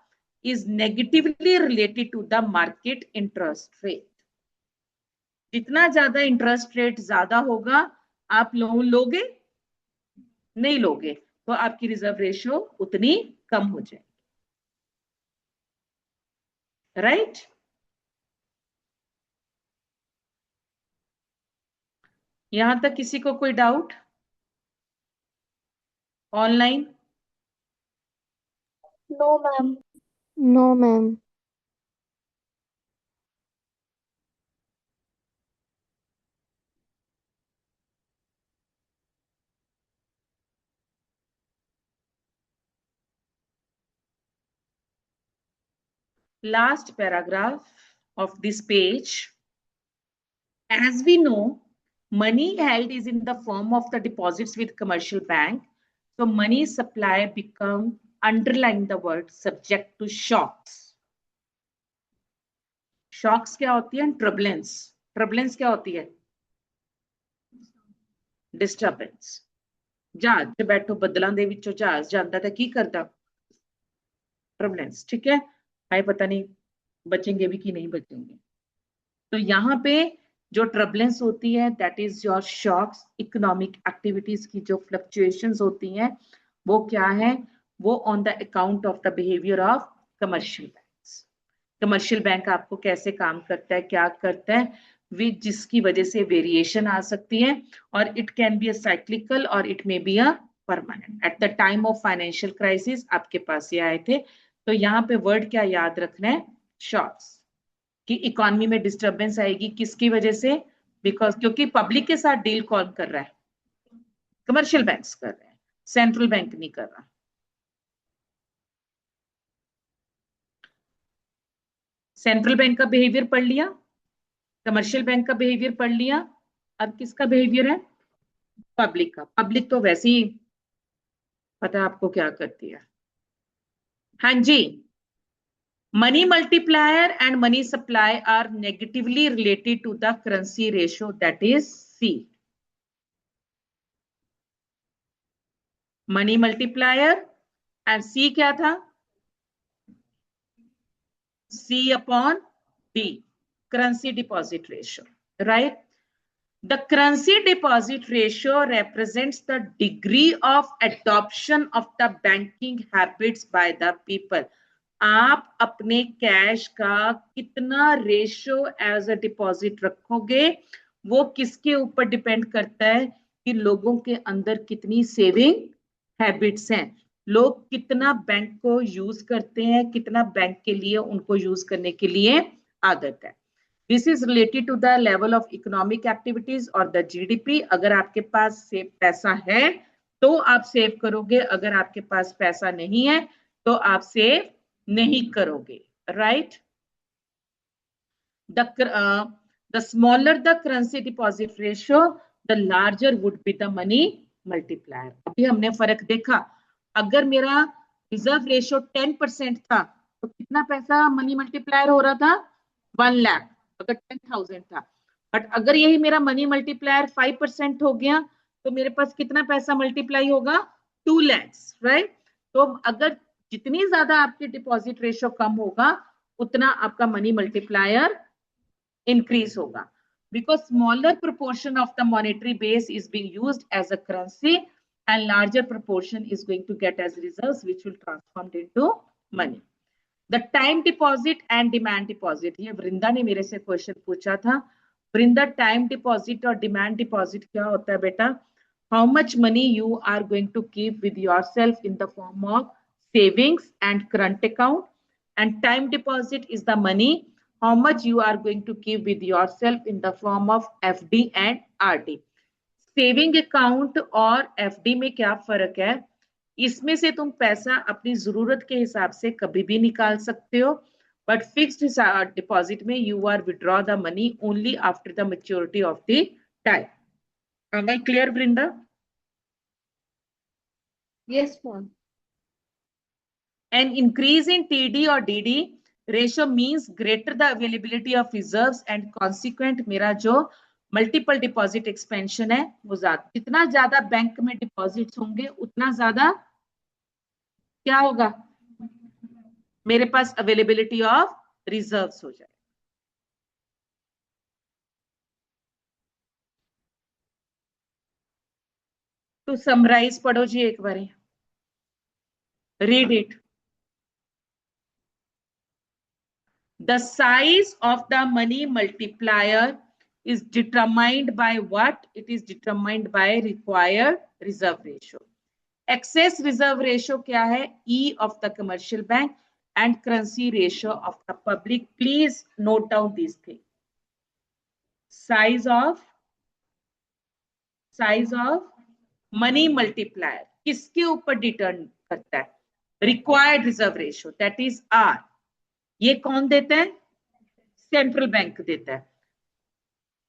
is negatively related to the market interest rate. जितना ज्यादा interest rate ज्यादा होगा, आप loan लोगे नहीं लोगे, तो आपकी रिजर्व रेशियो उतनी कम हो जाएगी, राइट। यहां तक किसी को कोई doubt online? No ma'am. No ma'am. last paragraph of this page. As we know, money held is in the form of the deposits with commercial bank. So money supply become, underline the word, subject to shocks. Shocks क्या होती है? Turbulence. Turbulence क्या होती है? Disturbance. जहाज च बैठो बदलों ਦੇ ਵਿੱਚੋਂ जहाज ਜਾਂਦਾ ਤਾਂ ਕੀ करता? Turbulence. ठीक है? हाय पता नहीं बचेंगे भी कि नहीं बचेंगे. तो यहाँ पे जो ट्रबलेंस होती है that is your shocks. Economic activities की जो फ्लक्चुएशंस होती हैं वो क्या है? वो on the account of the behaviour of commercial banks. Commercial bank आपको कैसे काम करता है, क्या करता है, विच जिसकी वजह से वेरिएशन आ सकती है और it can be a cyclical और it may be a permanent. At the time of financial crisis आपके पास ये आए थे. तो यहाँ पे वर्ड क्या याद रखना है? शॉक्स. कि इकोनॉमी में डिस्टरबेंस आएगी किसकी वजह से? बिकॉज क्योंकि पब्लिक के साथ डील कौन कर रहा है? कमर्शियल बैंक्स कर रहे हैं, सेंट्रल बैंक नहीं कर रहा. सेंट्रल बैंक का बिहेवियर पढ़ लिया, कमर्शियल बैंक का बिहेवियर पढ़ लिया. अब किसका बिहेवियर है? पब्लिक का. पब्लिक तो वैसे ही पता है आपको क्या करती है. हाँ जी. Money multiplier and money supply are negatively related to the currency ratio, that is C. Money multiplier and C क्या था? C upon D, currency deposit ratio, right? The currency deposit ratio represents the degree of adoption of the banking habits by the people. आप अपने cash का कितना ratio as a deposit रखोगे वो किसके ऊपर डिपेंड करता है? कि लोगों के अंदर कितनी सेविंग हैबिट्स हैं, लोग कितना बैंक को यूज करते हैं, कितना बैंक के लिए उनको यूज करने के लिए आदत है. This is related to the level of economic activities और द जीडीपी. अगर आपके पास सेव पैसा है तो आप सेव करोगे, अगर आपके पास पैसा नहीं है तो आप सेव नहीं करोगे, right? The smaller the currency deposit ratio, the larger would be the money multiplier. अभी हमने फर्क देखा. अगर मेरा रिजर्व रेशियो 10% था तो कितना पैसा मनी मल्टीप्लायर हो रहा था? 1 लाख. अगर 10,000 था. बट अगर यही मेरा मनी मल्टीप्लायर 5% हो गया तो मेरे पास कितना पैसा मल्टीप्लाई होगा? 2 lakhs, राइट? तो अगर जितनी ज्यादा आपकी डिपॉजिट रेशियो कम होगा उतना आपका मनी मल्टीप्लायर इंक्रीज होगा. Because smaller proportion of the monetary base is being used as a currency and larger proportion is going to get as reserves which will transform into money. The time deposit and demand deposit, ये वृंदा ने मेरे से question पूछा था. Vrinda, time deposit और demand deposit क्या होता है बेटा? How much money you are going to keep with yourself in the form of savings and current account, and time deposit is the money how much you are going to keep with yourself in the form of FD and RD. Saving account और FD में क्या फर्क है? इसमें से तुम पैसा अपनी जरूरत के हिसाब से कभी भी निकाल सकते हो, बट फिक्स्ड डिपॉजिट में you are withdraw the money only after the maturity of the time. Am I clear, Brinda? Yes, ma'am. An increase in TD or DD ratio means greater the availability of reserves and consequent मेरा जो multiple deposit expansion है वो ज्यादा. जितना ज्यादा bank में deposits होंगे उतना ज्यादा क्या होगा? मेरे पास अवेलेबिलिटी ऑफ रिजर्व्स हो जाए. तो समराइज पढ़ो जी एक बार, read it. The size of the money multiplier is determined by what? It is determined by required reserve ratio. Excess reserve ratio क्या है? E of the commercial bank and currency ratio of the public. Please note down these things. Size of money multiplier किसके ऊपर determine करता है? Required reserve ratio, that is R. ये कौन देता है? सेंट्रल बैंक देता है।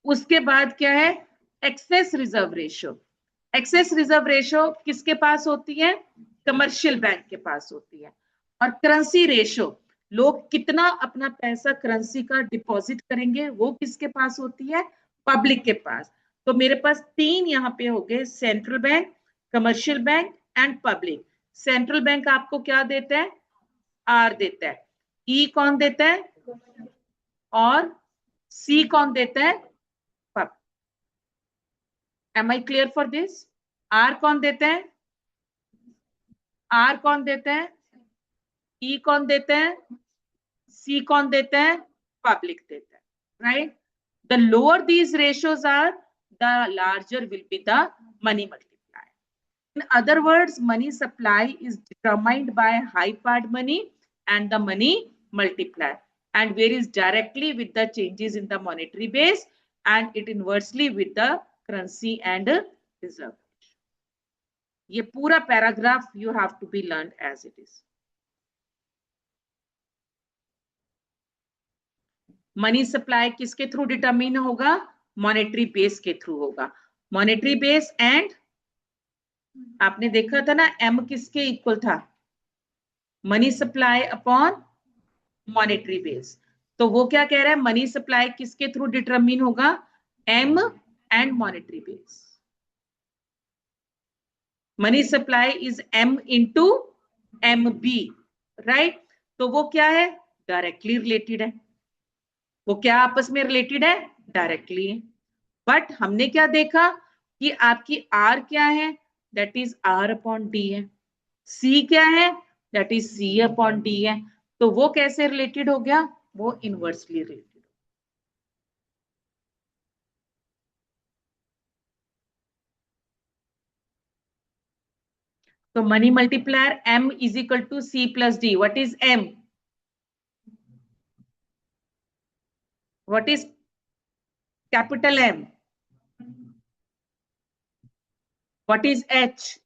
उसके बाद क्या है? Excess reserve ratio. Excess reserve ratio किसके पास होती है? कमर्शियल बैंक के पास होती है। और करेंसी रेशो, लोग कितना अपना पैसा करेंसी का डिपॉजिट करेंगे, वो किसके पास होती है? पब्लिक के पास। तो मेरे पास तीन यहाँ पे हो गए, central bank, commercial bank and public. Central bank आपको क्या देता है? आर देता है। ई कौन देता है? और सी कौन देता है? Public. Am I clear for this? R कौन देते हैं? आर कौन देते हैं? ई कौन देते हैं? सी कौन देते हैं? पब्लिक देता है। Right? The lower these ratios are, the larger will be the money multiply. In other words, money supply is determined by high part money and the money multiplier, and varies directly with the changes in the monetary base and it inversely with the currency and reserve. ये पूरा paragraph you have to be learn as it is. Money supply किसके through determine होगा? Monetary base के through होगा। Monetary base and आपने देखा था ना, एम किसके इक्वल था? Money supply upon monetary base. तो वो क्या कह रहा है? मनी सप्लाई किसके थ्रू डिटरमिन होगा? M and monetary base. Money supply is M into M B, right? तो वो क्या है? डायरेक्टली रिलेटेड है। वो क्या आपस में रिलेटेड है? डायरेक्टली है। बट हमने क्या देखा कि आपकी आर क्या है? That is R upon D है। सी क्या है? That is C upon D है। तो वो कैसे रिलेटेड हो गया? वो इनवर्सली रिलेटेड। तो money multiplier M is equal to C plus D. What is M? What is capital M? What is H?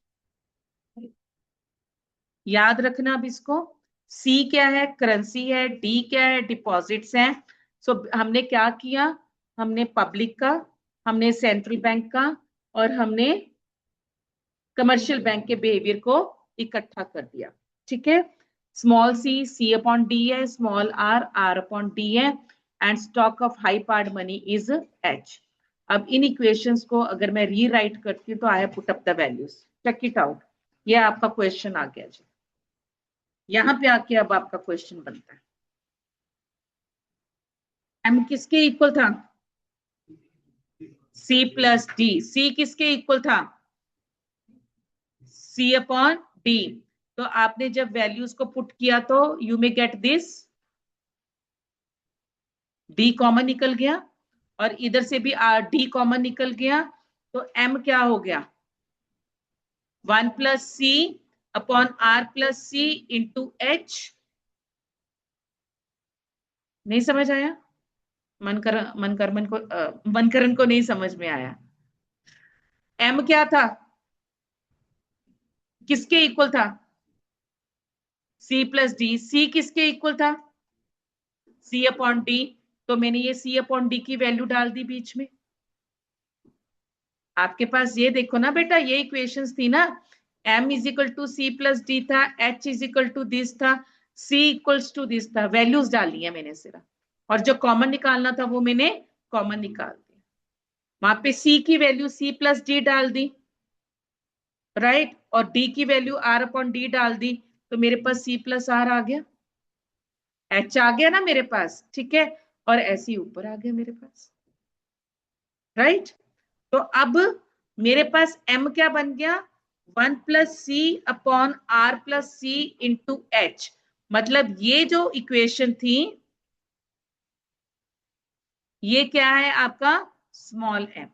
याद रखना अब इसको। सी क्या है? करेंसी है। डी क्या है? डिपॉजिट्स हैं। सो हमने क्या किया? हमने पब्लिक का, हमने सेंट्रल बैंक का और हमने कमर्शियल बैंक के बिहेवियर को इकट्ठा कर दिया। ठीक है? Small c c upon D है, small r r upon D है and stock of high part money is H. अब इन इक्वेशंस को अगर मैं रीराइट करती हूँ तो I put up the values. Check it out. ये आपका क्वेश्चन आ गया जी। यहां पे आके अब आपका क्वेश्चन बनता है, एम किसके इक्वल था? सी प्लस डी। सी किसके इक्वल था? C upon D. तो आपने जब वैल्यूज को पुट किया तो you may get this, D common निकल गया और इधर से भी आर डी कॉमन निकल गया। तो एम क्या हो गया? 1 plus C upon are plus C into H. नहीं समझ आया? मनकरण को नहीं समझ में आया। एम क्या था? किसके इक्वल था? सी प्लस डी। सी किसके इक्वल था? C upon D. तो मैंने ये सी अपॉन डी की वैल्यू डाल दी बीच में। आपके पास ये देखो ना बेटा, ये इक्वेशंस थी ना, m is equal to C plus D था, h is equal to this था, c इक्वल्स टू दिस था। वैल्यूज डाली है मैंने सिर्फ, और जो कॉमन निकालना था वो मैंने कॉमन निकाल दिया। वहां पे c की वैल्यू c प्लस डी डाल दी, राइट? और d की वैल्यू r अपॉन डी डाल दी। तो मेरे पास c प्लस आर आ गया, h आ गया ना मेरे पास। ठीक है? और ऐसे ही ऊपर आ गया मेरे पास, राइट? तो अब मेरे पास m क्या बन गया? 1 plus C upon are plus C into H. मतलब ये जो इक्वेशन थी, ये क्या है आपका? Small m।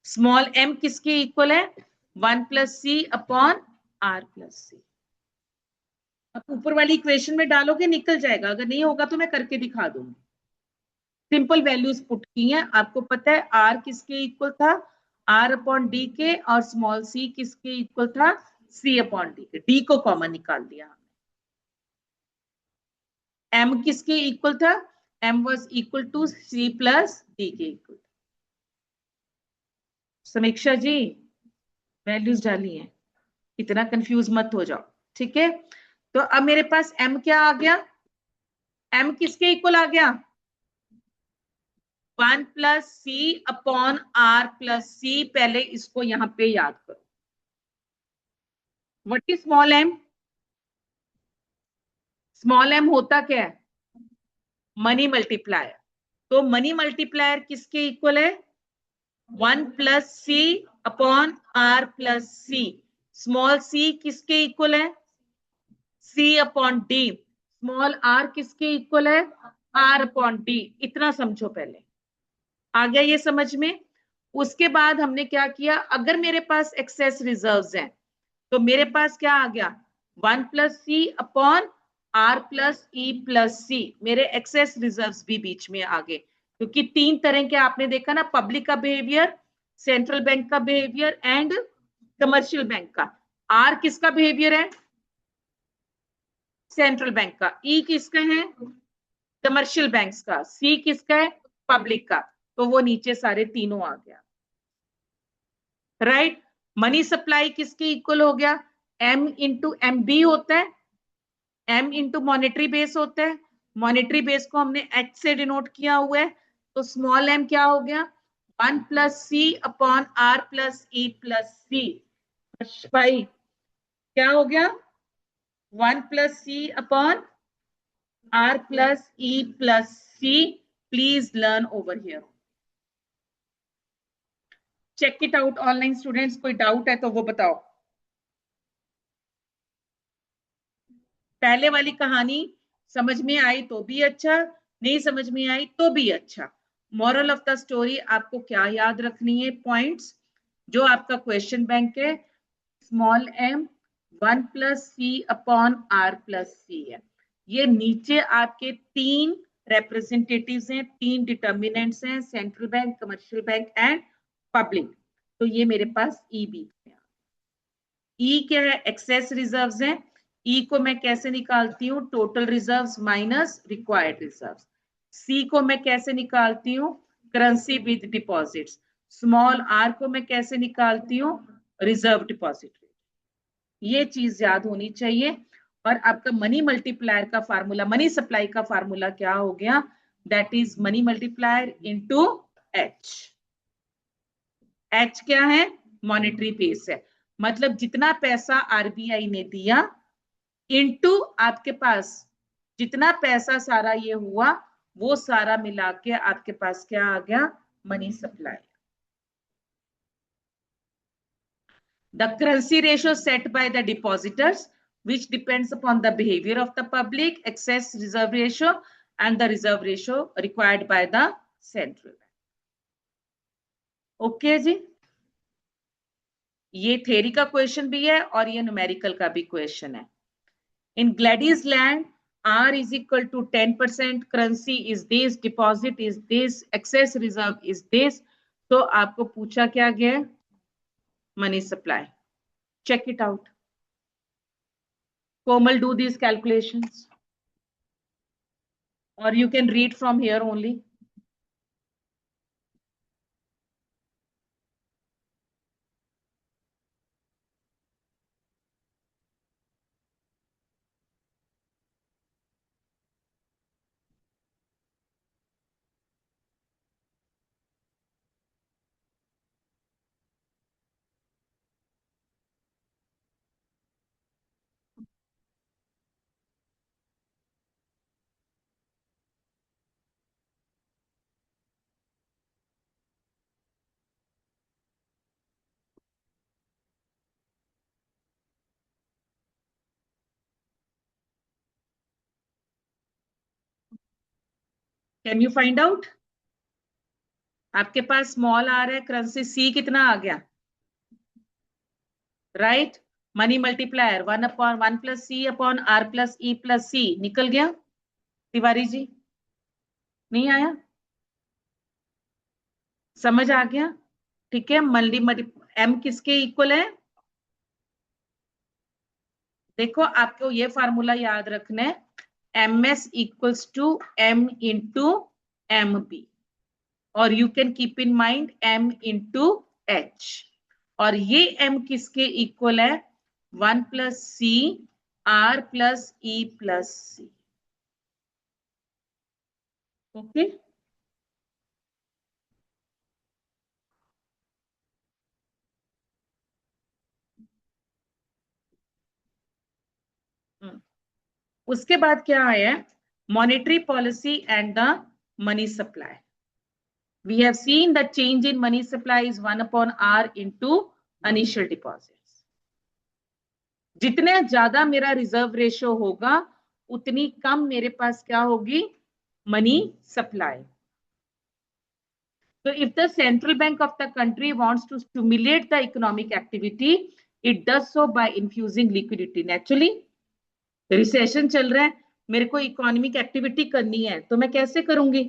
स्मॉल m किसके इक्वल है? 1 plus C upon are plus c. अब ऊपर वाली इक्वेशन में डालोगे निकल जाएगा, अगर नहीं होगा तो मैं करके दिखा दूंगी। सिंपल वैल्यूज पुट की हैं। आपको पता है आर किसके इक्वल था? आर अपॉन डी के। और स्मॉल सी किसके इक्वल था? सी अपॉन डी के। डी को कॉमन निकाल दिया। एम किसके इक्वल था? M was equal to C plus D के इक्वल। समीक्षा जी वैल्यूज डाली हैं, इतना कंफ्यूज मत हो जाओ, ठीक है। तो अब मेरे पास एम क्या आ गया? एम किसके इक्वल आ गया? 1 plus C upon are plus c. पहले इसको यहां पे याद करो। What is small m? Small m होता क्या है? Money multiplier. तो मनी मल्टीप्लायर किसके इक्वल है? 1 plus C upon are plus c. Small c किसके इक्वल है? C upon d. Small are किसके इक्वल है? Are upon d. इतना समझो पहले, आ गया ये समझ में? उसके बाद हमने क्या किया, अगर मेरे पास एक्सेस रिजर्व्स हैं तो मेरे पास क्या आ गया? 1 plus C upon are plus e plus c. मेरे एक्सेस रिजर्व्स भी बीच में आ गए, क्योंकि तीन तरह के आपने देखा ना, पब्लिक का बिहेवियर, सेंट्रल बैंक का बिहेवियर एंड कमर्शियल बैंक का। आर किसका बिहेवियर है? सेंट्रल बैंक का। ई किसका है? कमर्शियल बैंक्स का। सी किसका है? पब्लिक का। तो वो नीचे सारे तीनों आ गया, राइट। मनी सप्लाई किसके इक्वल हो गया? एम इंटू एम बी होता है। एम इंटू मॉनेटरी बेस होता है। मॉनेटरी बेस को हमने एच से डिनोट किया हुआ है। तो स्मॉल एम क्या हो गया? 1 plus C upon are plus e plus c. भाई क्या हो गया? 1 plus C upon are plus e plus c. Please learn over here, check it out online students. कोई डाउट है तो वो बताओ। पहले वाली कहानी समझ में आई तो भी अच्छा, नहीं समझ में आई तो भी अच्छा। मॉरल ऑफ द स्टोरी आपको क्या याद रखनी है? पॉइंट्स जो आपका क्वेश्चन बैंक है, small m 1 plus C upon are plus c है। ये नीचे आपके तीन रिप्रेजेंटेटिव्स हैं, तीन डिटर्मिनेंट्स हैं, central bank, commercial bank and public. तो ये मेरे पास ई बी है। ई क्या है? एक्सेस रिजर्व्स हैं। ई को मैं कैसे निकालती हूँ? Total reserves minus required reserves. C को मैं कैसे निकालती हूँ? Currency with deposits. Small R को मैं कैसे निकालती हूँ? Reserve deposit. ये चीज याद होनी चाहिए। और आपका मनी मल्टीप्लायर का फार्मूला, मनी सप्लाई का फार्मूला क्या हो गया? That is money multiplier into H. H क्या है? मॉनेटरी बेस है। मतलब जितना पैसा आरबीआई ने दिया इनटू आपके पास जितना पैसा सारा ये हुआ, वो सारा मिला के आपके पास क्या आ गया? Money supply. The currency ratio set by the depositors which depends upon the behavior of the public, excess reserve ratio and the reserve ratio required by the central bank. Okay जी, ये थ्योरी का question भी है और ये numerical का भी question है। इन ग्लैडीज land R is equal to 10%, currency is this, deposit is this, excess reserve is this। तो आपको पूछा क्या गया है? Money supply. check it out. Komal, do these calculations or you can read from here only. Can you find out? आपके पास small r है, currency c कितना आ गया? Right. Money multiplier 1 upon 1 plus C upon are plus e plus c निकल गया। तिवारी जी नहीं आया? समझ आ गया? ठीक है। मल्टी एम किसके इक्वल है? देखो आपको ये फार्मूला याद रखना है। MS equals to M into MB, और you can keep in mind M into H, और ये M किसके इक्वल है? 1 plus C R plus E plus C. Okay, उसके बाद क्या आया? Monetary policy and the money supply. We have seen that change in money supply is 1 upon R into initial deposits. जितने ज्यादा मेरा रिजर्व रेशियो होगा उतनी कम मेरे पास क्या होगी? Money supply. So if the central bank of the country wants to stimulate the economic activity, it does so by infusing liquidity. Naturally, recession चल रहा है, मेरे को इकोनॉमिक एक्टिविटी करनी है, तो मैं कैसे करूंगी?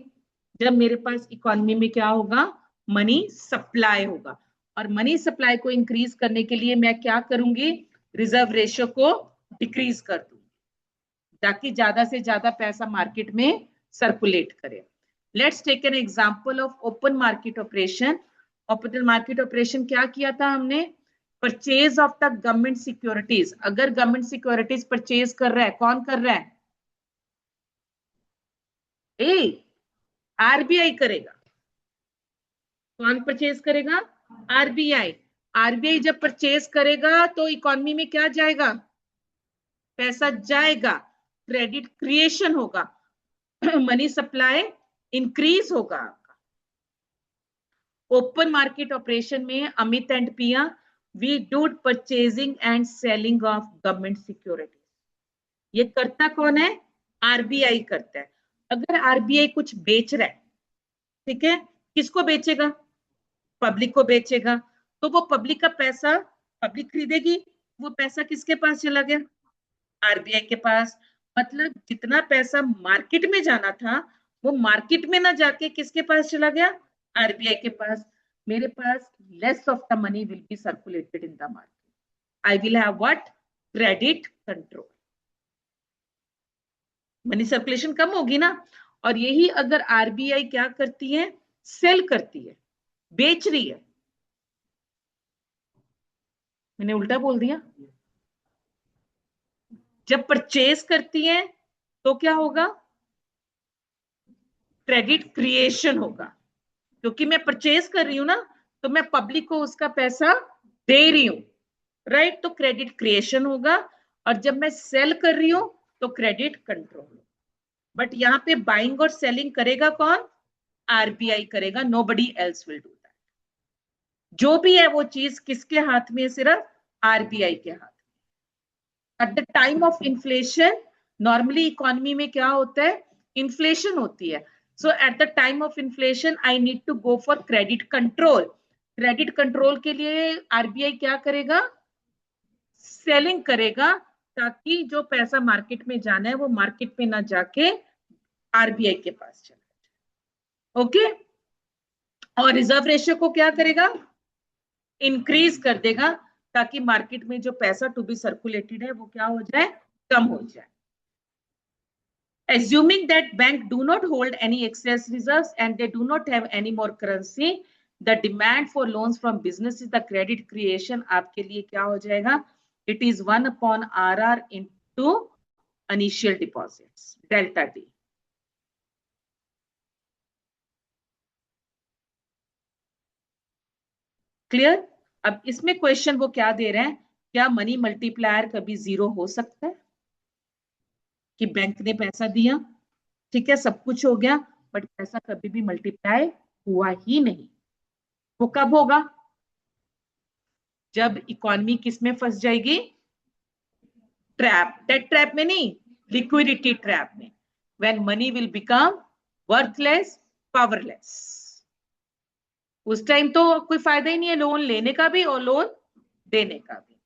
जब मेरे पास इकोनॉमी में क्या होगा? मनी सप्लाई होगा, और मनी सप्लाई को इंक्रीज करने के लिए मैं क्या करूंगी? रिजर्व रेशियो को डिक्रीज कर दूंगी, ताकि ज्यादा से ज्यादा पैसा मार्केट में सर्कुलेट करे. Let's take an example of open market operation. Open market operation क्या किया था हमने? Purchase of the government securities. अगर गवर्नमेंट सिक्योरिटीज परचेज कर रहा है, कौन कर रहा है? आरबीआई करेगा. कौन परचेज करेगा? आरबीआई. आरबीआई जब परचेज करेगा तो इकोनॉमी में क्या जाएगा? पैसा जाएगा, क्रेडिट क्रिएशन होगा, मनी सप्लाई इंक्रीज होगा. ओपन मार्केट ऑपरेशन में Amit and Piya, we do purchasing and selling of government security. ये करता कौन है? आरबीआई करता है. अगर आरबीआई कुछ बेच रहा है, ठीक है, किसको बेचेगा? पब्लिक को बेचेगा. तो वो पब्लिक का पैसा पब्लिक खरीदेगी, वो पैसा किसके पास चला गया? आरबीआई के पास. मतलब जितना पैसा मार्केट में जाना था वो मार्केट में ना जाके किसके पास चला गया? आरबीआई के पास. मेरे पास less of the money will be circulated in the market. I will have what? Credit control. Money circulation कम होगी ना. और यही अगर आरबीआई क्या करती है? सेल करती है, बेच रही है. मैंने उल्टा बोल दिया. जब परचेज करती है तो क्या होगा? क्रेडिट क्रिएशन होगा, क्योंकि मैं परचेज कर रही हूं ना, तो मैं पब्लिक को उसका पैसा दे रही हूं, राइट? तो क्रेडिट क्रिएशन होगा. और जब मैं सेल कर रही हूं तो क्रेडिट कंट्रोल. बट यहां पे बाइंग और सेलिंग करेगा कौन? आरबीआई करेगा. Nobody else will do that. जो भी है वो चीज किसके हाथ में? सिर्फ आरबीआई के हाथ. At the time of inflation, normally economy में क्या होता है? इन्फ्लेशन होती है. So at the time of inflation I need to go for credit control. Credit control के लिए आरबीआई क्या करेगा? सेलिंग करेगा, ताकि जो पैसा मार्केट में जाना है वो मार्केट में ना जाके आरबीआई के पास चले. ओके. और रिजर्व रेशियो को क्या करेगा? इंक्रीज कर देगा, ताकि मार्केट में जो पैसा टू बी सर्कुलेटेड है वो क्या हो जाए? कम हो जाए. Assuming that bank do not hold any excess reserves and they do not have any more currency, the demand for loans from businesses, the credit creation आपके लिए क्या हो जाएगा? It is 1 upon RR into initial deposits, delta D. Clear? अब इसमें question वो क्या दे रहे हैं? क्या मनी मल्टीप्लायर कभी जीरो हो सकता है? कि बैंक ने पैसा दिया, ठीक है, सब कुछ हो गया, बट पैसा कभी भी मल्टीप्लाई हुआ ही नहीं. वो कब होगा? जब इकोनॉमी किस में फंस जाएगी? ट्रैप. डेट ट्रैप में नहीं, लिक्विडिटी ट्रैप में. When money will become worthless, powerless. उस टाइम तो कोई फायदा ही नहीं है लोन लेने का भी और लोन देने का भी.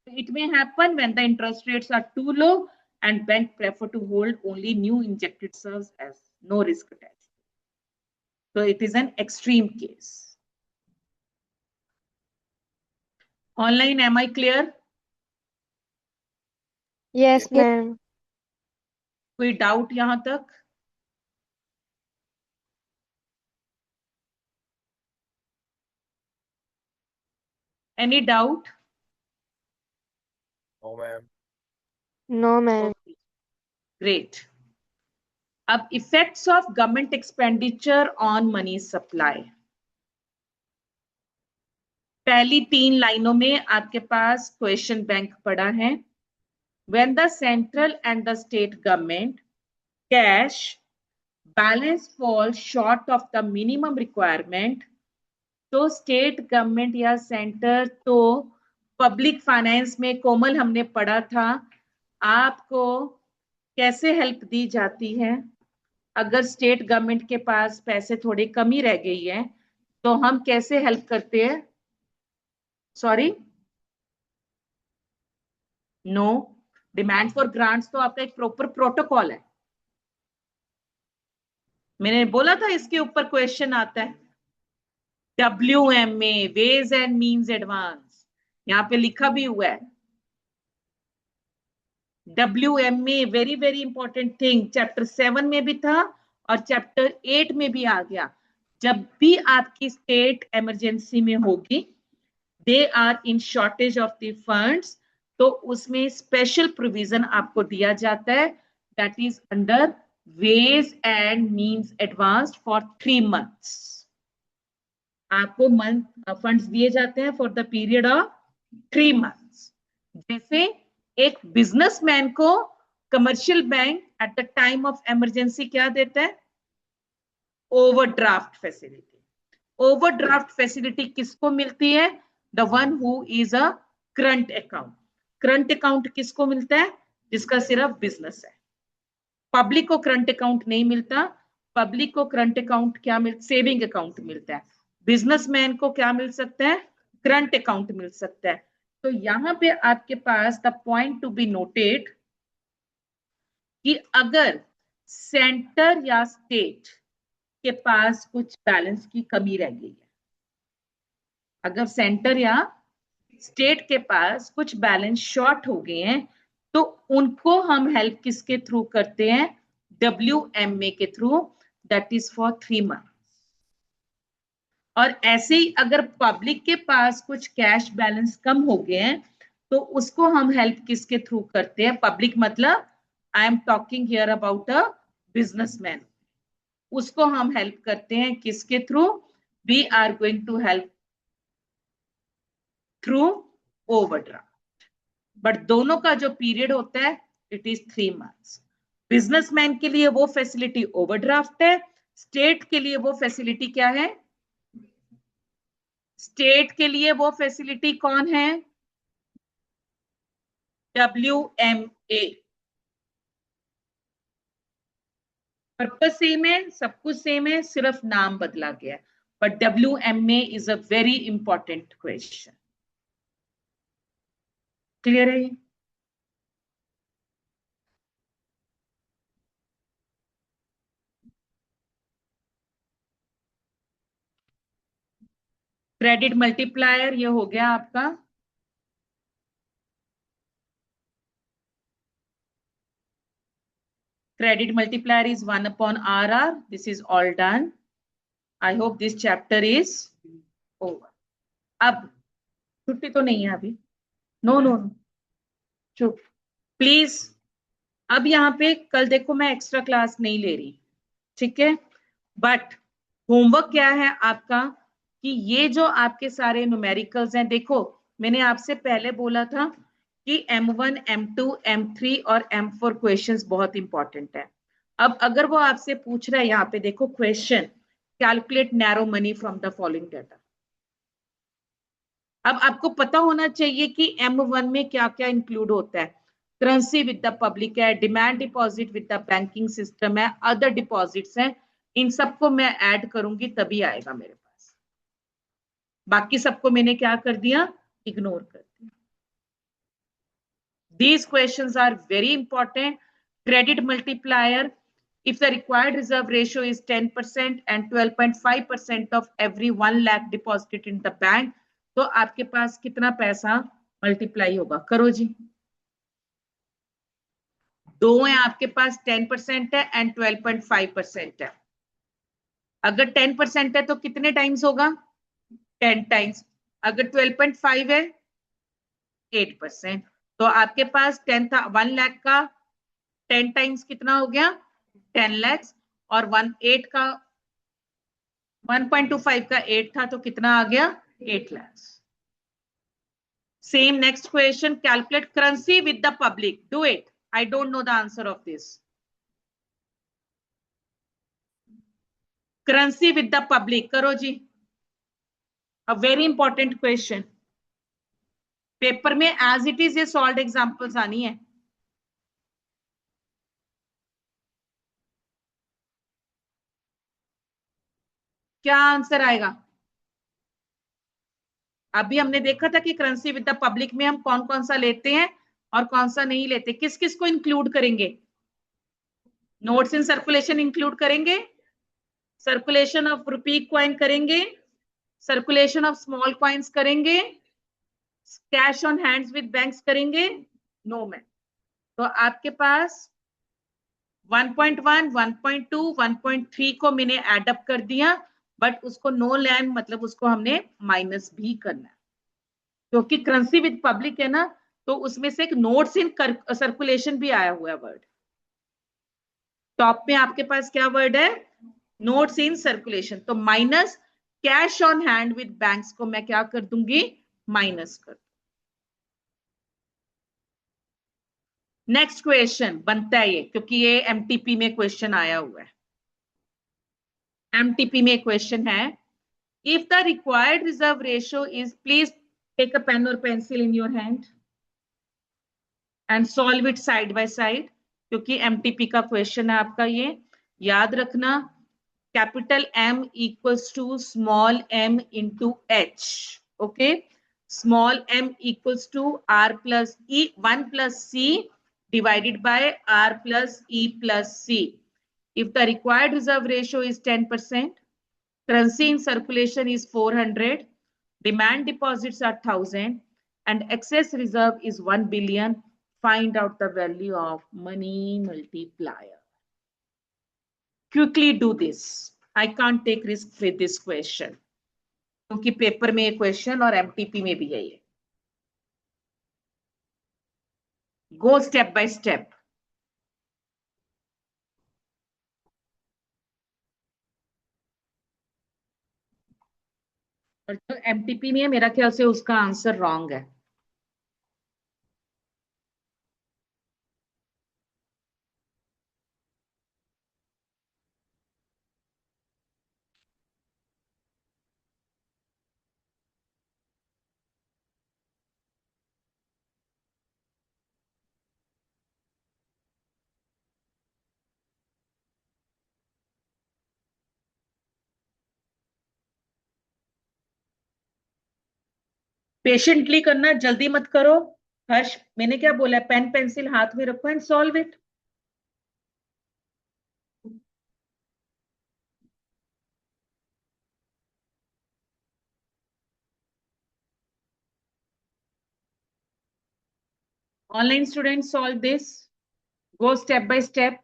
It may happen when the interest rates are too low and bank prefer to hold only new injected reserves as no risk attached. So it is an extreme case. Online, am I clear? Yes, ma'am. कोई doubt यहां तक? Any doubt? No ma'am. No ma'am. Okay, great. अब effects of government expenditure on money supply. पहली 3 लाइनों में आपके पास question bank पड़ा है। When the central and the state government cash balance falls short of the minimum requirement, तो state government या centre तो पब्लिक फाइनेंस में, कोमल हमने पढ़ा था, आपको कैसे हेल्प दी जाती है? अगर स्टेट गवर्नमेंट के पास पैसे थोड़ी कमी रह गई है तो हम कैसे हेल्प करते हैं? Sorry, no, demand for grants तो आपका एक प्रॉपर प्रोटोकॉल है। मैंने बोला था इसके ऊपर क्वेश्चन आता है। WMA, ways and means advance, यहां पे लिखा भी हुआ है। WMA very very important thing, chapter 7 में भी था और चैप्टर 8 में भी आ गया। जब भी आपकी स्टेट इमरजेंसी में होगी, they are in shortage of the funds, तो उसमें स्पेशल प्रोविजन आपको दिया जाता है, that is under ways and means advance for 3 months। आपको मंथ फंड्स दिए जाते हैं for the period of 3 months। जैसे एक बिजनेसमैन को commercial bank at the time of emergency क्या देता है? Overdraft facility. ओवरड्राफ्ट फैसिलिटी किसको मिलती है? The one who is a current account. Current account किसको मिलता है? जिसका सिर्फ बिजनेस है। पब्लिक को करंट अकाउंट नहीं मिलता। पब्लिक को करंट अकाउंट क्या मिल, सेविंग अकाउंट मिलता है। बिजनेसमैन को क्या मिल सकता है? करंट अकाउंट मिल सकता है। तो यहां पे आपके पास the point to be noted कि अगर सेंटर या स्टेट के पास कुछ बैलेंस की कमी रह गई है, अगर सेंटर या स्टेट के पास कुछ बैलेंस शॉर्ट हो गए हैं, तो उनको हम हेल्प किसके थ्रू करते हैं? WMA के through, that is for 3 months। और ऐसे ही अगर पब्लिक के पास कुछ कैश बैलेंस कम हो गए हैं, तो उसको हम हेल्प किसके थ्रू करते हैं? पब्लिक मतलब I am talking here about a businessman. उसको हम हेल्प करते हैं किसके थ्रू? We are going to help through overdraft. But दोनों का जो पीरियड होता है इट इज 3 months। बिजनेसमैन के लिए वो फैसिलिटी ओवरड्राफ्ट है, स्टेट के लिए वो फैसिलिटी क्या है? स्टेट के लिए वो फैसिलिटी कौन है? WMA। पर्पस सेम है, सब कुछ सेम है, सिर्फ नाम बदला गया है। But WMA is a very important question. Clear है? क्रेडिट मल्टीप्लायर ये हो गया आपका। Credit multiplier is 1 upon RR. This is all done. I hope this chapter is over. अब छुट्टी तो नहीं है अभी। नो नो नो, चुप प्लीज। अब यहाँ पे कल देखो मैं एक्स्ट्रा क्लास नहीं ले रही, ठीक है? बट होमवर्क क्या है आपका कि ये जो आपके सारे न्यूमेरिकल्स हैं, देखो मैंने आपसे पहले बोला था कि M1, M2, M3 और M4 क्वेश्चंस बहुत इंपॉर्टेंट है। अब अगर वो आपसे पूछ रहा है, यहाँ पे देखो question, calculate narrow money from the following data. अब आपको पता होना चाहिए कि M1 में क्या क्या इंक्लूड होता है। करेंसी विद द पब्लिक है, demand deposit with the banking system है, अदर डिपॉजिट्स हैं। इन सबको मैं ऐड करूंगी तभी आएगा मेरे पास। बाकी सबको मैंने क्या कर दिया? इग्नोर कर दिया। These questions are very important. Credit multiplier, if the required reserve ratio is 10% and 12.5% of every 1 lakh deposited in the bank, तो आपके पास कितना पैसा मल्टीप्लाई होगा? करो जी। दो है आपके पास, 10% है एंड 12.5% है। अगर 10% है तो कितने टाइम्स होगा? 10 टाइम्स। अगर 12.5 है 8%। तो आपके पास 10 था, 1 लाख का 10 टाइम्स कितना हो गया? 10 lakhs। और 1.25 का 8 था तो कितना आ गया? 8 lakhs। Same next question, calculate currency with the public, do it. I don't know the answer of this. Currency with the public करो जी। A very important question, paper में एज इट इज ये सॉल्व एग्जांपल्स आनी है। क्या answer आएगा? अभी हमने देखा था कि करेंसी विद द पब्लिक में हम कौन कौन सा लेते हैं और कौन सा नहीं लेते। किस किस को इंक्लूड करेंगे? नोट्स इन सर्कुलेशन इंक्लूड करेंगे, सर्कुलेशन ऑफ रुपी कॉइन करेंगे, सर्कुलेशन ऑफ स्मॉल कॉइन्स करेंगे, cash on hands with banks करेंगे। No man. तो आपके पास 1.1, 1.2, 1.3 को मैंने एडअप कर दिया, बट उसको नो लैंड मतलब उसको हमने माइनस भी करना है, क्योंकि करेंसी विद पब्लिक है ना, तो उसमें से एक नोट्स इन सर्कुलेशन भी आया हुआ है वर्ड। टॉप में आपके पास क्या वर्ड है? Notes in circulation. तो minus cash on hand with banks को मैं क्या कर दूंगी? माइनस कर। नेक्स्ट क्वेश्चन बनता है ये, क्योंकि ये एमटीपी में क्वेश्चन आया हुआ है। एमटीपी में क्वेश्चन है, if the required reserve ratio is, please take a pen और pencil in your hand and solve it side by side, क्योंकि एमटीपी का क्वेश्चन है आपका ये। याद रखना, capital M equals to small M into H. Okay, small m equals to r plus e 1 + c divided by r plus e plus c. If the required reserve ratio is 10%, currency in circulation is 400, demand deposits are 1000, and excess reserve is 1 billion, find out the value of money multiplier. Quickly do this. I can't take risk with this question, क्योंकि paper में ये question और MTP में भी है ये। Go step by step. और जो एमटीपी में है मेरा ख्याल से उसका आंसर रॉन्ग है। पेशेंटली करना, जल्दी मत करो। हर्ष, मैंने क्या बोला है? पेन पेंसिल हाथ में रखो and solve it. Online student solve this, go step by step.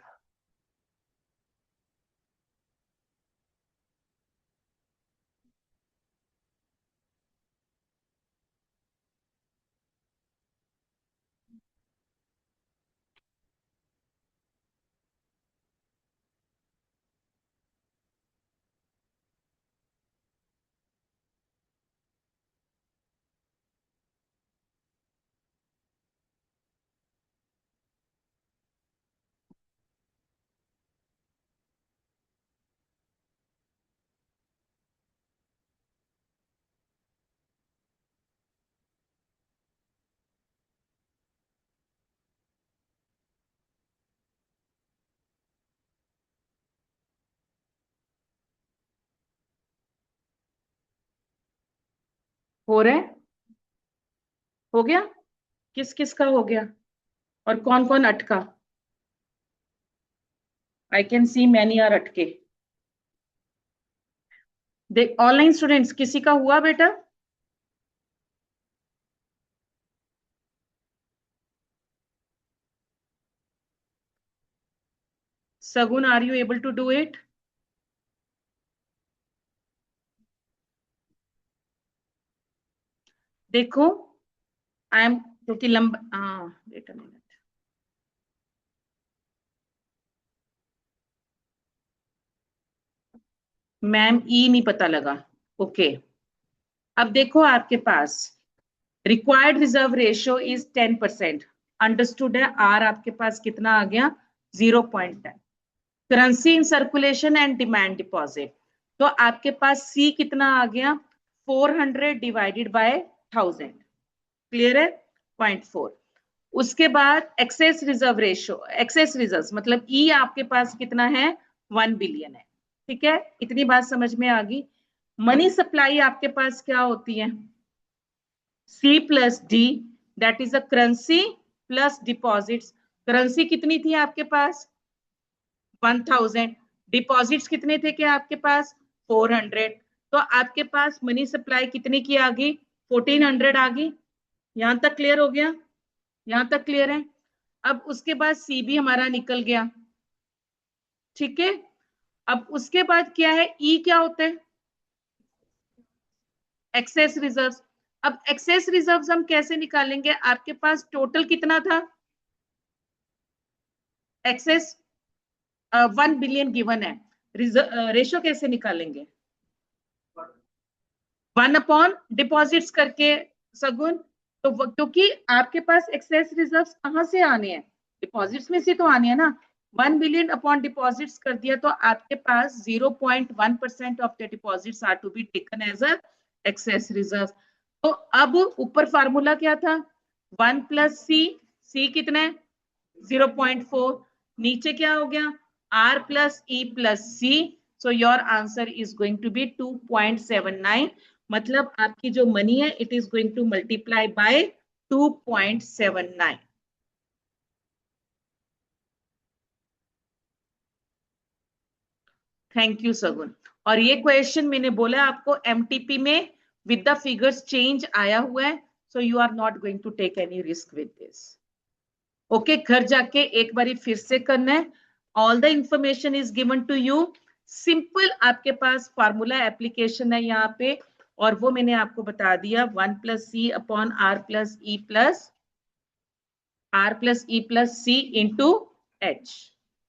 हो रहा है? हो गया? किस किस का हो गया और कौन कौन अटका? I can see many are अटके। देख ऑनलाइन स्टूडेंट्स, किसी का हुआ बेटा? Sagun, are you able to do it? देखो, आई एम, क्योंकि लंबा, हाँ wait a minute, ma'am e नहीं पता लगा। ओके, अब देखो आपके पास required reserve ratio is 10%, understood है। आर आपके पास कितना आ गया? 0.10। Currency in circulation and demand deposit, तो आपके पास सी कितना आ गया? 400 डिवाइडेड बाय 1000, क्लियर है? 0.4। उसके बाद excess reserve ratio, excess reserve मतलब ई आपके पास कितना है? 1 बिलियन है। ठीक है, इतनी बात समझ में आ गई। मनी सप्लाई आपके पास क्या होती है? C plus D, that is a currency plus deposits. Currency कितनी थी आपके पास? 1000। डिपॉजिट्स कितने थे क्या आपके पास? 400। तो आपके पास मनी सप्लाई कितने की आ गई? 1400 आ गई। यहां तक क्लियर हो गया? यहां तक क्लियर है? अब उसके बाद सी भी हमारा निकल गया। ठीक है, अब उसके बाद क्या है? ई क्या होता है? Excess reserves. अब एक्सेस रिजर्व्स हम कैसे निकालेंगे? आपके पास टोटल कितना था? एक्सेस 1 बिलियन गिवन है, रेशो कैसे निकालेंगे? 1/डिपॉजिट्स करके। सगुन, तो क्योंकि आपके पास एक्सेस रिजर्व्स कहां से आने हैं? डिपॉजिट्स में से तो आने हैं ना। 1 बिलियन अपॉन डिपॉजिट्स कर दिया तो आपके पास 0.1% of the deposits are to be taken as a excess reserve. तो अब ऊपर फार्मूला क्या था? 1 + सी कितना है? 0.4। नीचे क्या हो गया? R plus E plus C, so your answer is going to be 2.79। मतलब आपकी जो मनी है it is going to multiply by 2.79। Thank you सगुन। और ये क्वेश्चन मैंने बोला आपको एमटीपी में विद द फिगर्स चेंज आया हुआ है, so you are not going to take any risk with this. Okay, घर जाके एक बारी फिर से करना है। All the information is given to you. Simple आपके पास फार्मूला एप्लीकेशन है यहाँ पे, और वो मैंने आपको बता दिया। 1 + C/R+E+C इंटू एच।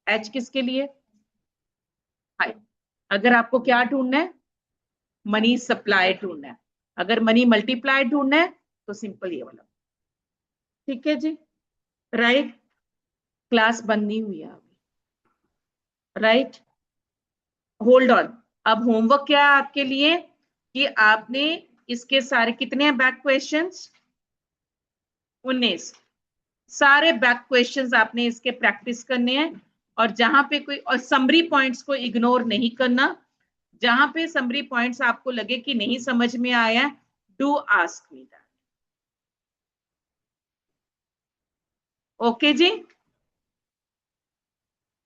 एच किसके लिए? हाई। अगर आपको क्या ढूंढना है? मनी सप्लाई ढूंढना है। अगर मनी मल्टीप्लाई ढूंढना है तो सिंपल ये वाला। ठीक है जी, राइट। क्लास बंद नहीं हुई है अभी, राइट। Hold on. अब होमवर्क क्या है आपके लिए कि आपने इसके सारे कितने हैं बैक क्वेश्चंस? 19। सारे बैक क्वेश्चंस आपने इसके प्रैक्टिस करने हैं। और जहां पे कोई, और समरी पॉइंट्स को इग्नोर नहीं करना। जहां पे समरी पॉइंट्स आपको लगे कि नहीं समझ में आया, do ask me that. Okay जी,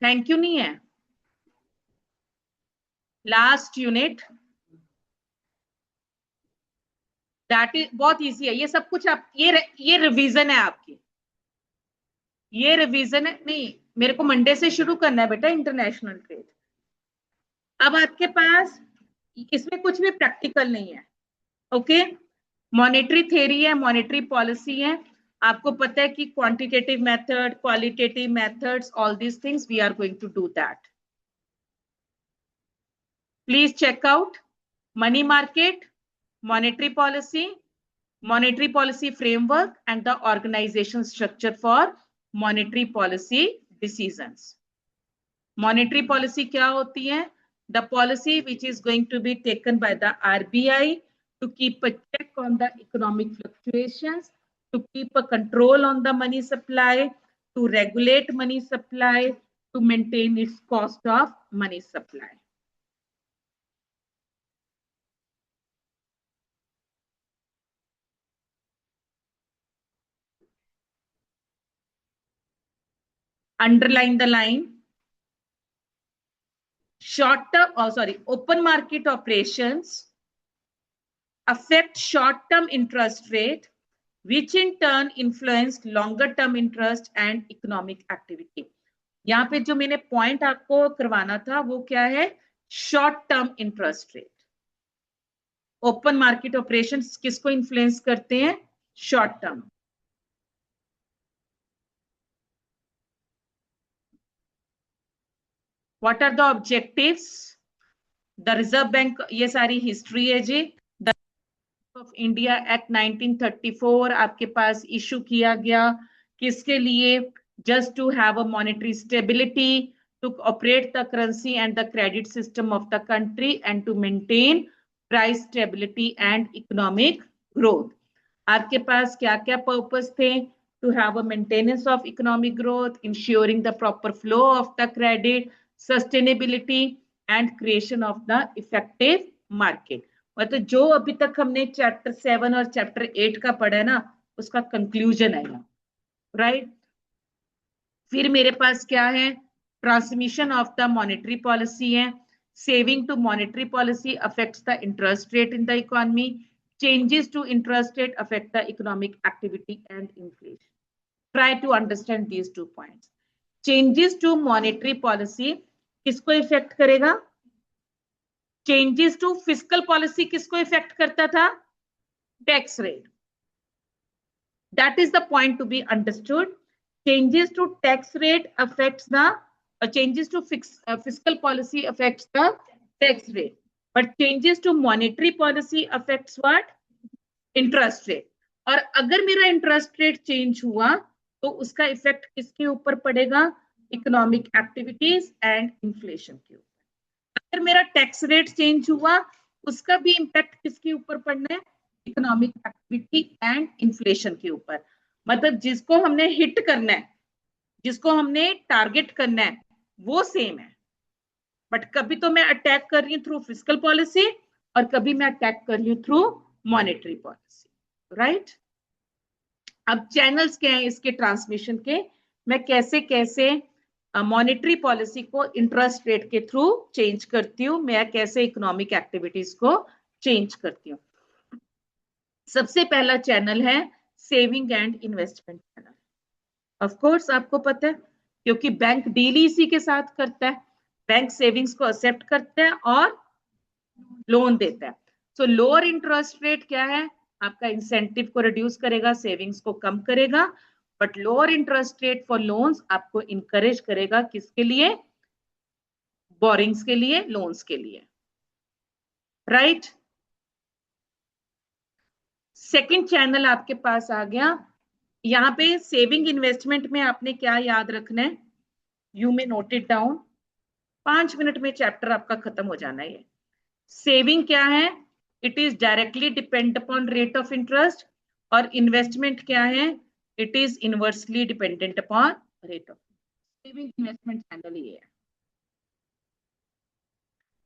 थैंक यू नहीं है। लास्ट यूनिट, दैट इज बहुत इजी है। ये सब कुछ आप, ये रिवीजन है आपकी, ये रिवीजन है। नहीं, मेरे को मंडे से शुरू करना है बेटा इंटरनेशनल ट्रेड। अब आपके पास इसमें कुछ भी प्रैक्टिकल नहीं है। ओके, मॉनेटरी थ्योरी है, मॉनेटरी पॉलिसी है। आपको पता है कि quantitative method, qualitative methods, all these things we are going to do that. Please check out money market, monetary policy framework, and the organization structure for monetary policy decisions. Monetary policy क्या होती है? The policy which is going to be taken by the RBI to keep a check on the economic fluctuations, to keep a control on the money supply, to regulate money supply, to maintain its cost of money supply. Underline the line. Short-term, open market operations affect short-term interest rate, which in turn influence longer-term interest and economic activity. यहाँ पे जो मैंने point आपको करवाना था वो क्या है, short term interest rate. Open market operations किसको इन्फ्लुएंस करते हैं, short term. What are the objectives, the reserve bank, ये सारी हिस्ट्री है जी। द ऑफ इंडिया एक्ट 1934 आपके पास इशू किया गया, किसके लिए, just to have a monetary stability, to operate the currency and the credit system of the country and to maintain price stability and economic growth. आपके पास क्या क्या पर्पस थे, to have a maintenance of economic growth, ensuring the proper flow of the credit, sustainability and creation of the effective market. मतलब जो अभी तक हमने चैप्टर 7 और चैप्टर 8 का पढ़ा है ना, उसका कंक्लूजन है यहाँ, राइट। फिर मेरे पास क्या है, transmission of the monetary policy है, saving to monetary policy affects the interest rate in the economy, changes to interest rate affect the economic activity and inflation. Try to understand these 2 points. Changes to monetary policy किसको effect करेगा, changes to fiscal policy किसको effect करता था, tax rate. That is the point to be understood. Changes to tax rate affects the changes to fiscal policy affects the tax rate, but changes to monetary policy affects what, interest rate. और अगर मेरा interest rate change हुआ तो उसका effect किसके ऊपर पड़ेगा, economic activities and inflation के ऊपर। अगर मेरा टैक्स रेट चेंज हुआ उसका भी इम्पैक्ट किसके ऊपर पड़ना है, इकोनॉमिक एक्टिविटी एंड इन्फ्लेशन के ऊपर। मतलब जिसको हमने हिट करना है, जिसको हमने टारगेट करना है, वो सेम है, बट कभी तो मैं अटैक कर रही हूँ थ्रू फिस्कल पॉलिसी और कभी मैं अटैक कर रही हूँ थ्रू मॉनेटरी पॉलिसी, राइट। अब चैनल्स क्या है इसके ट्रांसमिशन के, मैं कैसे कैसे मॉनेटरी पॉलिसी को इंटरेस्ट रेट के थ्रू चेंज करती हूँ, मैं कैसे इकोनॉमिक एक्टिविटीज को चेंज करती हूँ। सबसे पहला चैनल है saving and investment channel. Of course आपको पता है क्योंकि बैंक डील इसी के साथ करता है, बैंक सेविंग्स को एक्सेप्ट करता है और लोन देता है। सो लोअर इंटरेस्ट रेट क्या है, आपका इंसेंटिव को रिड्यूस करेगा, सेविंग्स को कम करेगा, but lower interest rate for loans आपको इंकरेज करेगा किसके लिए, बोरिंग्स के लिए, लोन्स के लिए, राइट। सेकंड चैनल आपके पास आ गया, यहाँ पे सेविंग इन्वेस्टमेंट में आपने क्या याद रखना है, यू में नोट इट डाउन, 5 मिनट में चैप्टर आपका खत्म हो जाना है। सेविंग क्या है, it is directly depend upon rate of interest, और इन्वेस्टमेंट क्या है, it is inversely dependent upon rate of. Saving investment channel ये है,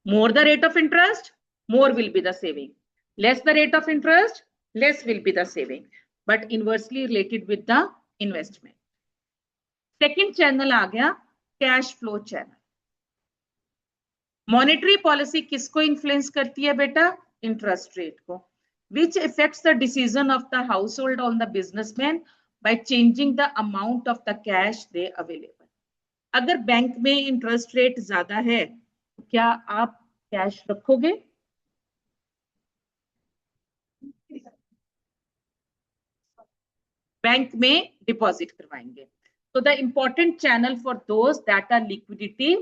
more the rate of interest, more will be the saving, less the rate of interest, less will be the saving, but inversely related with the investment. Second channel आ गया cash flow channel. Monetary policy किसको influence करती है बेटा, interest rate को, which affects the decision of the household on the businessman by changing the amount of the cash they available. अगर bank में interest rate ज्यादा है तो क्या आप कैश रखोगे, बैंक में डिपॉजिट करवाएंगे। So the important channel for those that are liquidity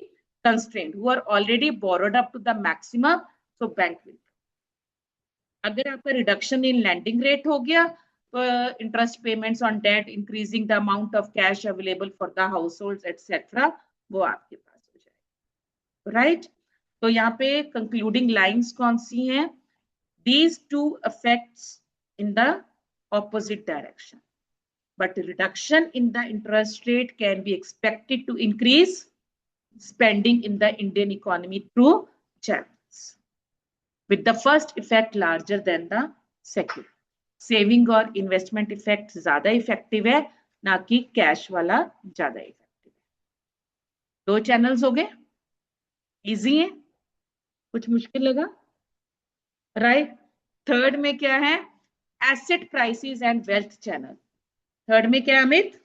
constrained, who are already borrowed up to the maximum, so bank will. अगर आपका रिडक्शन इन लैंडिंग रेट हो गया तो interest payments on debt, increasing the amount of cash available for the households etcetera, वो आपके पास हो जाएगा, right. तो यहाँ पे कंक्लूडिंग लाइंस कौन सी हैं, these two effects in the opposite direction, but reduction in the interest rate can be expected to increase spending in the Indian economy through channels, with the first effect larger than the second. Saving और investment effect ज्यादा effective है, ना कि cash वाला ज्यादा effective है। 2 channels हो गए, इजी है, कुछ मुश्किल लगा, राइट। थर्ड में क्या है, asset prices and wealth channel. Third में क्या है Amit,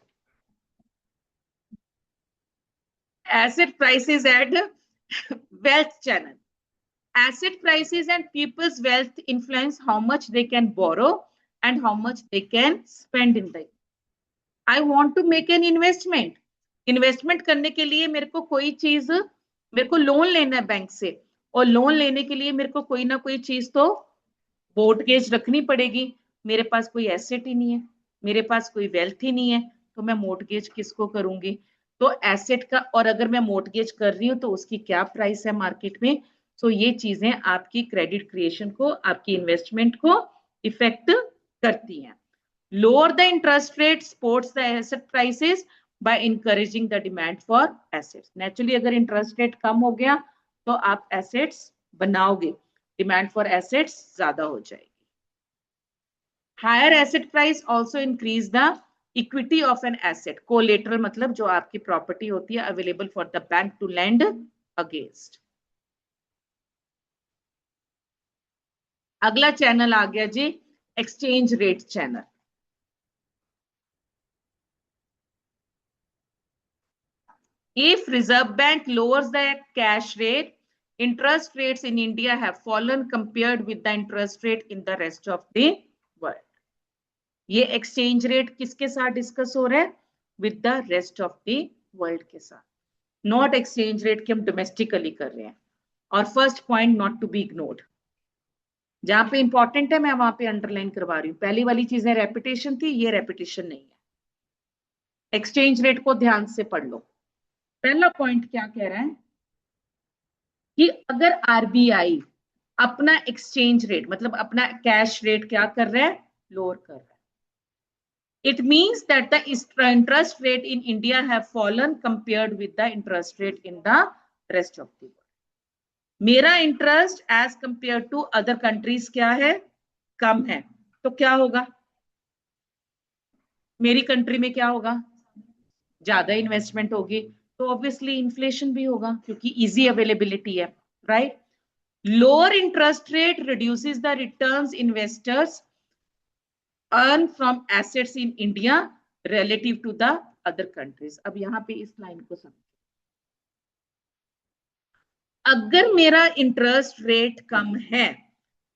asset prices and wealth channel. Asset prices and people's wealth influence how much they can borrow and how much they can spend in the. I want to make an investment. Investment करने के लिए मेरे को कोई चीज, मेरे को loan लेना है बैंक से, और लोन लेने के लिए मेरे को कोई ना कोई चीज तो मोर्टगेज रखनी पड़ेगी। मेरे पास कोई एसेट ही नहीं है, मेरे पास कोई वेल्थ ही नहीं है, तो मैं मोर्टगेज किसको करूंगी? तो एसेट का, और अगर मैं मोर्टगेज कर रही हूँ तो उसकी क्या प्राइस है मार्केट में। सो ये चीजें आपकी क्रेडिट क्रिएशन को, आपकी इन्वेस्टमेंट को इफेक्ट करती हैं। Lower the interest rate supports the asset prices by encouraging the demand for assets. Naturally, अगर interest rate कम हो गया तो आप assets बनाओगे, demand for assets ज्यादा हो जाएगी। Higher asset price also increase the equity of an asset. Collateral मतलब जो आपकी property होती है available for the bank to lend against. अगला चैनल आ गया जी exchange rate channel. If Reserve Bank lowers the cash rate, interest rates in India have fallen compared with the interest rate in the rest of the world. ये exchange rate किसके साथ discuss हो रहा है? With the rest of the world के साथ, not exchange rate की हम डोमेस्टिकली कर रहे हैं। और first point not to be ignored, जहां पे इंपॉर्टेंट है मैं वहां पे अंडरलाइन करवा रही हूँ। पहली वाली चीजें रेपिटेशन थी, ये रेपिटेशन नहीं है। एक्सचेंज रेट को ध्यान से पढ़ लो। पहला पॉइंट क्या कह रहा है कि अगर आरबीआई अपना एक्सचेंज रेट मतलब अपना कैश रेट क्या कर रहा है? लोअर कर रहा है। It means that the interest rate in India have fallen compared with the interest rate in the rest of the world. मेरा interest as compare to other countries क्या है? कम है। तो क्या होगा? मेरी कंट्री में क्या होगा? ज्यादा इन्वेस्टमेंट होगी, तो ऑब्वियसली इन्फ्लेशन भी होगा क्योंकि इजी अवेलेबिलिटी है, right? Lower interest rate reduces the returns investors earn from assets in India relative to the other countries. अब यहां पे इस लाइन को समझो। अगर मेरा इंटरेस्ट रेट कम है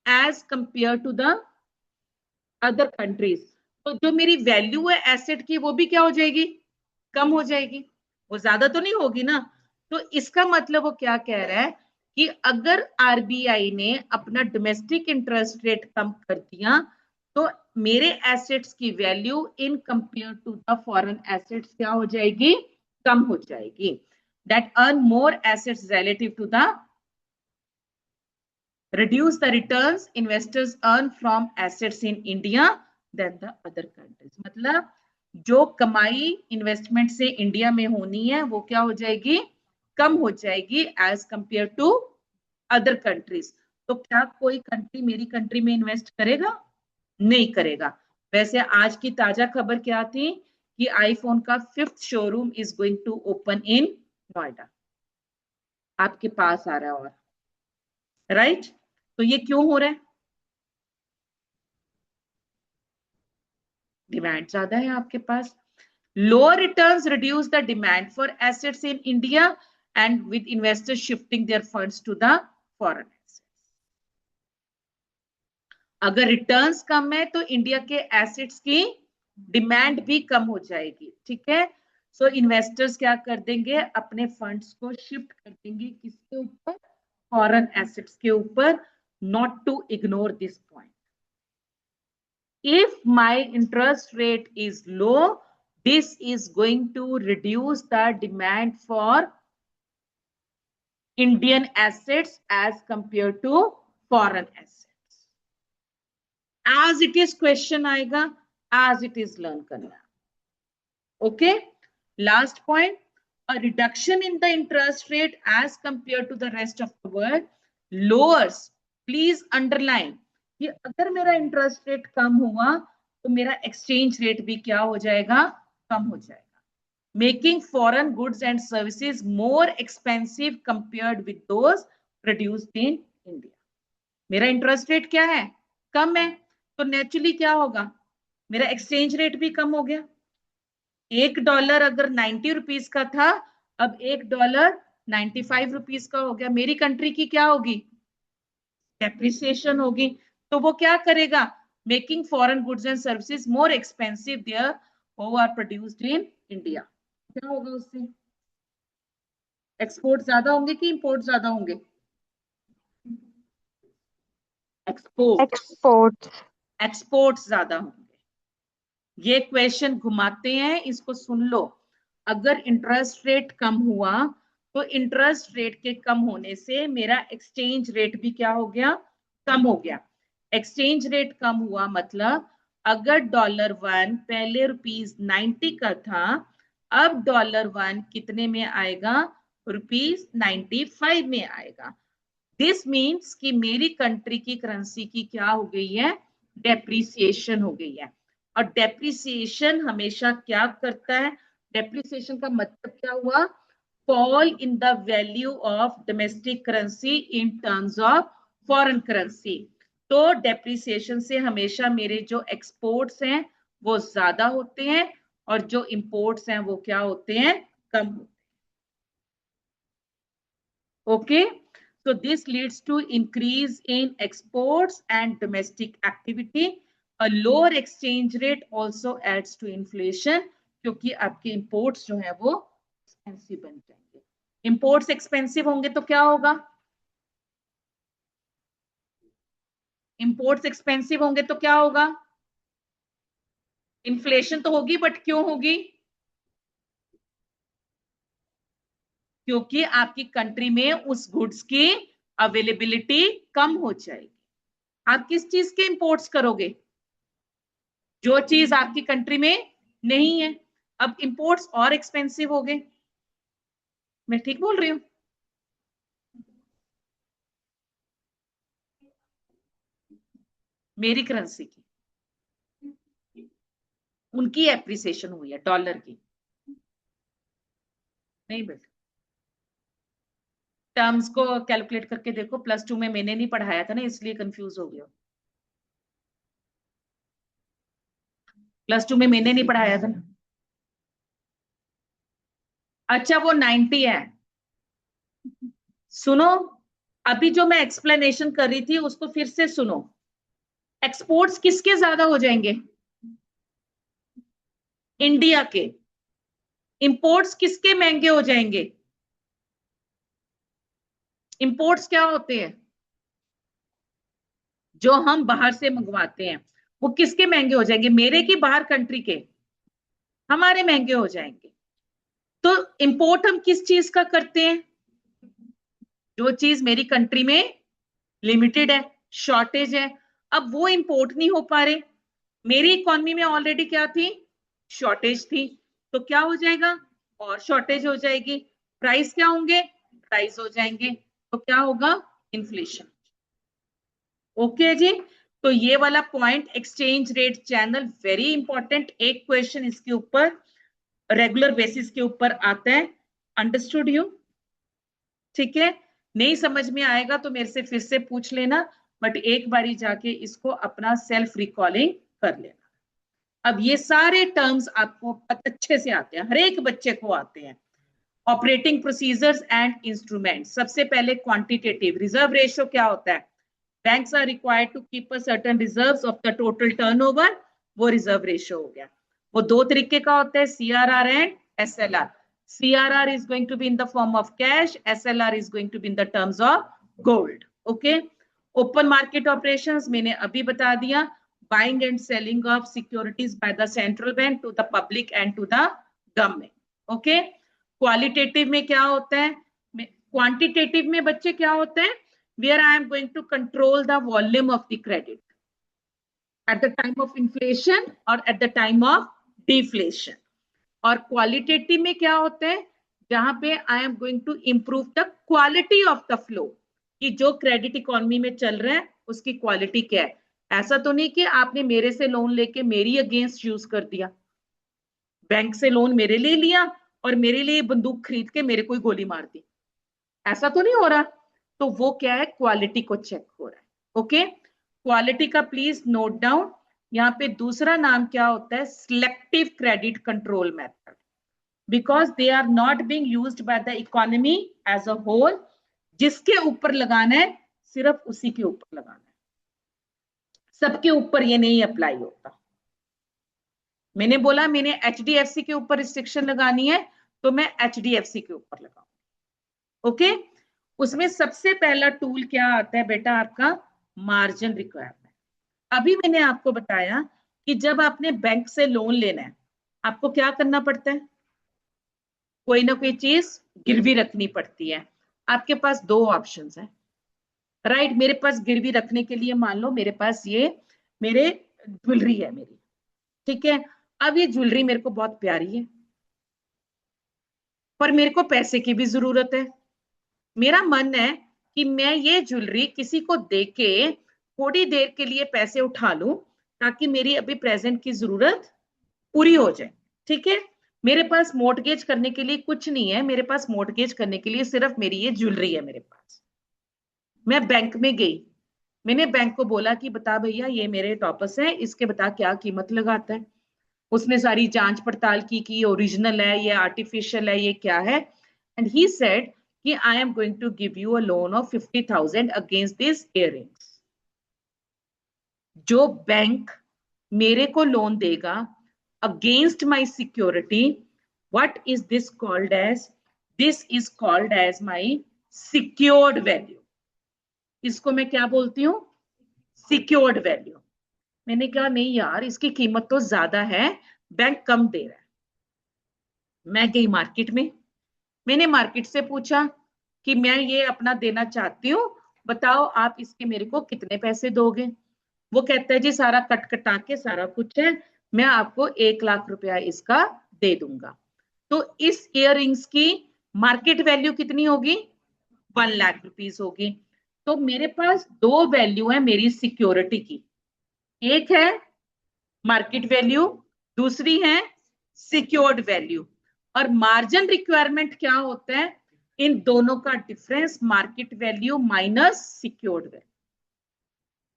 as compare to the other countries, तो जो मेरी वैल्यू है एसेट की वो भी क्या हो जाएगी? कम हो जाएगी। वो ज्यादा तो नहीं होगी ना। तो इसका मतलब वो क्या कह रहा है कि अगर आरबीआई ने अपना डोमेस्टिक इंटरेस्ट रेट कम कर दिया तो मेरे एसेट्स की value in compare to the foreign assets क्या हो जाएगी? कम हो जाएगी। That earn more assets relative to the reduce the returns investors earn from assets in India than the other countries। मतलब जो कमाई इन्वेस्टमेंट से इंडिया में होनी है वो क्या हो जाएगी? कम हो जाएगी as compare to other countries. तो क्या कोई कंट्री मेरी कंट्री में इन्वेस्ट करेगा? नहीं करेगा। वैसे आज की ताजा खबर क्या थी कि आईफोन का 5th showroom is going to open in Noida, आपके पास आ रहा है। और राइट, तो ये क्यों हो रहा है? डिमांड ज्यादा है आपके पास। Lower returns reduce the demand for assets in India and with investors shifting their funds to the foreign assets. अगर रिटर्न्स कम है तो इंडिया के एसेट्स की डिमांड भी कम हो जाएगी, ठीक है? सो इन्वेस्टर्स क्या कर देंगे? अपने फंड्स को शिफ्ट कर देंगे किसके ऊपर? फॉरेन एसेट्स के ऊपर। Not to ignore this point. If my interest rate is low, this is going to reduce the demand for Indian assets as compared to foreign assets. As it is question आएगा, as it is learn करना। Okay, last point, a reduction in the interest rate as compared to the rest of the world lowers, please underline कि अगर मेरा interest rate कम हुआ तो मेरा exchange rate भी क्या हो जाएगा? कम हो जाएगा। Making foreign goods and services more expensive compared with those produced in India. मेरा इंटरेस्ट रेट क्या है? कम है, तो नेचुरली क्या होगा? मेरा एक्सचेंज रेट भी कम हो गया। $1 अगर 90 रुपीज का था, अब $1 95 रुपीज का हो गया, मेरी कंट्री की क्या होगी, डेप्रिसिएशन होगी। तो वो क्या करेगा, making foreign goods and services more expensive there who are produced in India. क्या होगा उससे, एक्सपोर्ट ज्यादा होंगे कि इंपोर्ट ज्यादा होंगे, एक्सपोर्ट, एक्सपोर्ट। एक्सपोर्ट ज्यादा होंगे। ये क्वेश्चन घुमाते हैं, इसको सुन लो। अगर इंटरेस्ट रेट कम हुआ तो इंटरेस्ट रेट के कम होने से मेरा एक्सचेंज रेट भी क्या हो गया, कम हो गया। एक्सचेंज रेट कम हुआ मतलब अगर $1 पहले ₹90 का था, अब $1 कितने में आएगा, ₹95 में आएगा। दिस मीन्स कि मेरी कंट्री की करेंसी की क्या हो गई है, डेप्रिसिएशन हो गई है। और डेप्रिसिएशन हमेशा क्या करता है, डेप्रिसिएशन का मतलब क्या हुआ, fall in the value of domestic currency in terms of foreign currency. तो डेप्रिसिएशन से हमेशा मेरे जो एक्सपोर्ट्स हैं वो ज्यादा होते हैं और जो इंपोर्ट्स हैं वो क्या होते हैं, कम होते हैं। Okay, so this leads to increase in exports and domestic activity. A lower exchange rate also adds to inflation क्योंकि आपके imports जो है वो expensive बन जाएंगे। Imports expensive होंगे तो क्या होगा, imports expensive होंगे तो क्या होगा, inflation तो होगी, बट क्यों होगी, क्योंकि आपकी कंट्री में उस गुड्स की अवेलेबिलिटी कम हो जाएगी। आप किस चीज के इंपोर्ट्स करोगे, जो चीज आपकी कंट्री में नहीं है। अब इंपोर्ट्स और एक्सपेंसिव हो गए, मैं ठीक बोल रही हूँ, मेरी करेंसी की, उनकी एप्रिसिएशन हुई है डॉलर की, नहीं बेटा। टर्म्स को कैलकुलेट करके देखो, +2 में मैंने नहीं पढ़ाया था ना, इसलिए कंफ्यूज हो गया। +2 में मैंने नहीं पढ़ाया था ना। अच्छा वो 90 है, सुनो, अभी जो मैं एक्सप्लेनेशन कर रही थी उसको फिर से सुनो। एक्सपोर्ट्स किसके ज्यादा हो जाएंगे, इंडिया के। इंपोर्ट्स किसके महंगे हो जाएंगे, इंपोर्ट्स क्या होते हैं, जो हम बाहर से मंगवाते हैं, वो किसके महंगे हो जाएंगे, मेरे की बाहर कंट्री के, हमारे महंगे हो जाएंगे। तो इंपोर्ट हम किस चीज का करते हैं, जो चीज मेरी कंट्री में लिमिटेड है, शॉर्टेज है। अब वो इंपोर्ट नहीं हो पा रहे, मेरी इकोनॉमी में ऑलरेडी क्या थी, शॉर्टेज थी, तो क्या हो जाएगा, और शॉर्टेज हो जाएगी, प्राइस क्या होंगे, प्राइस हो जाएंगे, तो क्या होगा, इन्फ्लेशन। ओके जी, तो ये वाला point exchange rate channel very important, एक क्वेश्चन इसके ऊपर रेगुलर बेसिस के ऊपर आता है। अंडरस्टूड यू, ठीक है, नहीं समझ में आएगा तो मेरे से फिर से पूछ लेना, बट एक बारी जाके इसको अपना सेल्फ रिकॉलिंग कर लेना। अब ये सारे टर्म्स आपको अच्छे से आते हैं, हर एक बच्चे को आते हैं। ऑपरेटिंग प्रोसीजर्स एंड इंस्ट्रूमेंट, सबसे पहले क्वांटिटेटिव रिजर्व रेशियो क्या होता है, banks are required to keep a certain reserves of the total turnover, वो रिजर्व रेशियो हो गया। वो दो तरीके का होता है, CRR and SLR. CRR is going to be in the form of cash, SLR is going to be in the terms of gold. Okay, open market operations मैंने अभी बता दिया, buying and selling of securities by the central bank to the public and to the government. Okay, qualitative में क्या होता है, quantitative में बच्चे क्या होता है, where I am going to control the volume of the credit at the time of inflation or at the time of deflation. और क्वालिटेटिव में क्या होता है, जहां पे I am going to improve the quality of the flow, कि जो credit economy में चल रहा है उसकी क्वालिटी क्या है। ऐसा तो नहीं कि आपने मेरे से लोन लेके मेरी अगेंस्ट यूज कर दिया, बैंक से लोन मेरे लिए लिया और मेरे लिए बंदूक खरीद के मेरे को गोली मार दी, ऐसा तो नहीं हो रहा। तो वो क्या है, क्वालिटी को चेक हो रहा है। ओके, क्वालिटी का प्लीज नोट डाउन। यहाँ पे दूसरा नाम क्या होता है, selective credit control method. Because they are not being used by the economy as a whole. जिसके ऊपर लगाना है सिर्फ उसी के ऊपर लगाना है, सबके ऊपर ये नहीं अप्लाई होता। मैंने बोला मैंने एचडीएफसी के ऊपर रिस्ट्रिक्शन लगानी है तो मैं एचडीएफसी के ऊपर लगाऊंगी। ओके, उसमें सबसे पहला टूल क्या आता है बेटा आपका, मार्जिन रिक्वायरमेंट। अभी मैंने आपको बताया कि जब आपने बैंक से लोन लेना है आपको क्या करना पड़ता है, कोई ना कोई चीज गिरवी रखनी पड़ती है। आपके पास दो ऑप्शंस हैं, राइट। मेरे पास गिरवी रखने के लिए मान लो मेरे पास ये मेरे ज्वेलरी है मेरी, ठीक है। अब ये ज्वेलरी मेरे को बहुत प्यारी है पर मेरे को पैसे की भी जरूरत है। मेरा मन है कि मैं ये ज्वेलरी किसी को देके थोड़ी देर के लिए पैसे उठा लूं ताकि मेरी अभी प्रेजेंट की जरूरत पूरी हो जाए, ठीक है। मेरे पास मोर्टगेज करने के लिए कुछ नहीं है, मेरे पास मोर्टगेज करने के लिए सिर्फ मेरी ये ज्वेलरी है मेरे पास। मैं बैंक में गई, मैंने बैंक को बोला कि बता भैया ये मेरे टॉपस है, इसके बता क्या कीमत लगाता है। उसने सारी जांच पड़ताल की कि ये ओरिजिनल है, ये आर्टिफिशियल है, ये क्या है। एंड ही सेड कि I am going to give you a loan of 50,000 against this earrings. जो बैंक मेरे को लोन देगा against my security, what is this called as, this is called as my secured value. इसको मैं क्या बोलती हूँ, सिक्योर्ड वैल्यू। मैंने कहा नहीं यार इसकी कीमत तो ज्यादा है, बैंक कम दे रहा है। मैं गई मार्केट में, मैंने मार्केट से पूछा कि मैं ये अपना देना चाहती हूँ, बताओ आप इसके मेरे को कितने पैसे दोगे। वो कहता है जी सारा कट कटा के सारा कुछ है, मैं आपको 1 लाख रुपया इसका दे दूंगा। तो इस इयररिंग्स की मार्केट वैल्यू कितनी होगी, 1 लाख रुपीज होगी। तो मेरे पास दो वैल्यू है मेरी सिक्योरिटी की, एक है मार्केट वैल्यू, दूसरी है सिक्योर्ड वैल्यू। और मार्जिन रिक्वायरमेंट क्या होता है, इन दोनों का difference, market value minus secured value.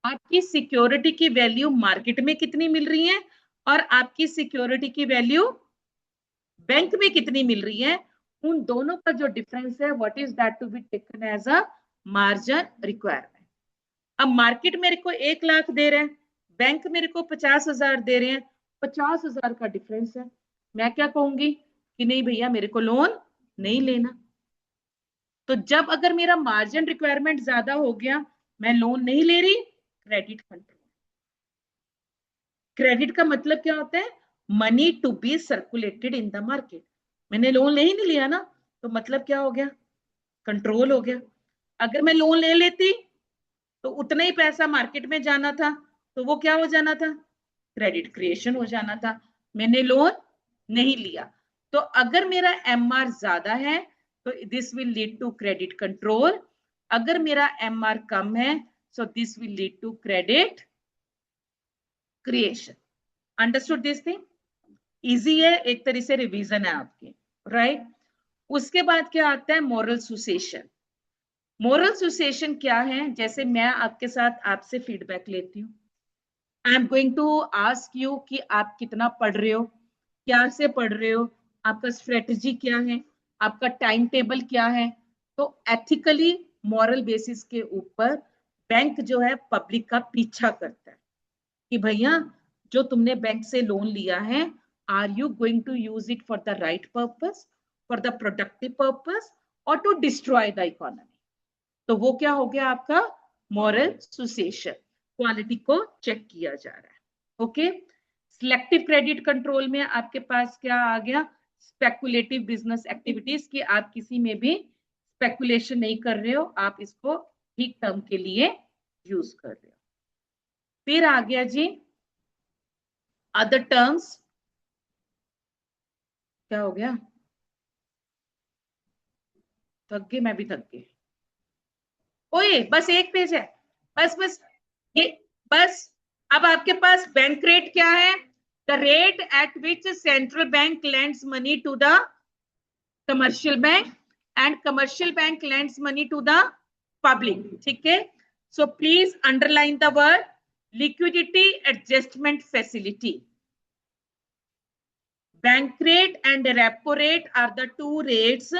आपकी सिक्योरिटी की वैल्यू मार्केट में कितनी मिल रही है और आपकी सिक्योरिटी की वैल्यू बैंक में कितनी मिल रही है, उन दोनों का जो डिफरेंस है what is that to be taken as a margin requirement. अब मार्केट मेरे को 1 लाख दे रहे हैं, बैंक मेरे को 50,000 दे रहे हैं, 50,000 का डिफरेंस है। मैं क्या कहूंगी कि नहीं भैया मेरे को लोन नहीं लेना। तो जब अगर मेरा मार्जिन रिक्वायरमेंट ज्यादा हो गया, मैं लोन नहीं ले रही, क्रेडिट कंट्रोल। क्रेडिट का मतलब क्या होता है, money to be circulated in the market. मैंने लोन नहीं लिया ना, तो मतलब क्या हो गया, कंट्रोल हो गया। अगर मैं लोन ले लेती तो उतना ही पैसा मार्केट में जाना था, तो वो क्या हो जाना था, क्रेडिट क्रिएशन हो जाना था। मैंने लोन नहीं लिया। तो अगर मेरा एमआर ज्यादा है तो this will lead to credit control, अगर मेरा एमआर कम है so this will lead to credit creation. Understood this thing, easy है, एक तरह से रिवीजन है आपकी, राइट। उसके बाद क्या आता है, मोरल सुसेशन। मोरल सुसेशन क्या है, जैसे मैं आपके साथ आपसे फीडबैक लेती हूँ, I am going to ask you कि आप कितना पढ़ रहे हो, क्या से पढ़ रहे हो, आपका स्ट्रेटजी क्या है, आपका टाइम टेबल क्या है। तो एथिकली मॉरल बेसिस के ऊपर बैंक जो है पब्लिक का पीछा करता है कि भैया जो तुमने बैंक से लोन लिया है, are you going to use it for the right purpose, for the productive purpose, और टू डिस्ट्रॉय द इकोनॉमी। तो वो क्या हो गया आपका मॉरल सुसेशन, क्वालिटी को चेक किया जा रहा है। ओके, सिलेक्टिव क्रेडिट कंट्रोल में आपके पास क्या आ गया, स्पेकुलेटिव बिजनेस एक्टिविटीज, की आप किसी में भी स्पेकुलेशन नहीं कर रहे हो, आप इसको ठीक टर्म के लिए यूज कर रहे हो। फिर आ गया जी अदर टर्म्स, क्या हो गया, थक गई, मैं भी थक गई। ओए बस एक पेज है, बस बस ये, बस। अब आपके पास बैंक रेट क्या है, the rate at which central bank lends money to the commercial bank and commercial bank lends money to the public, ठीक है। So please underline the word liquidity adjustment facility. Bank rate and repo rate are the two rates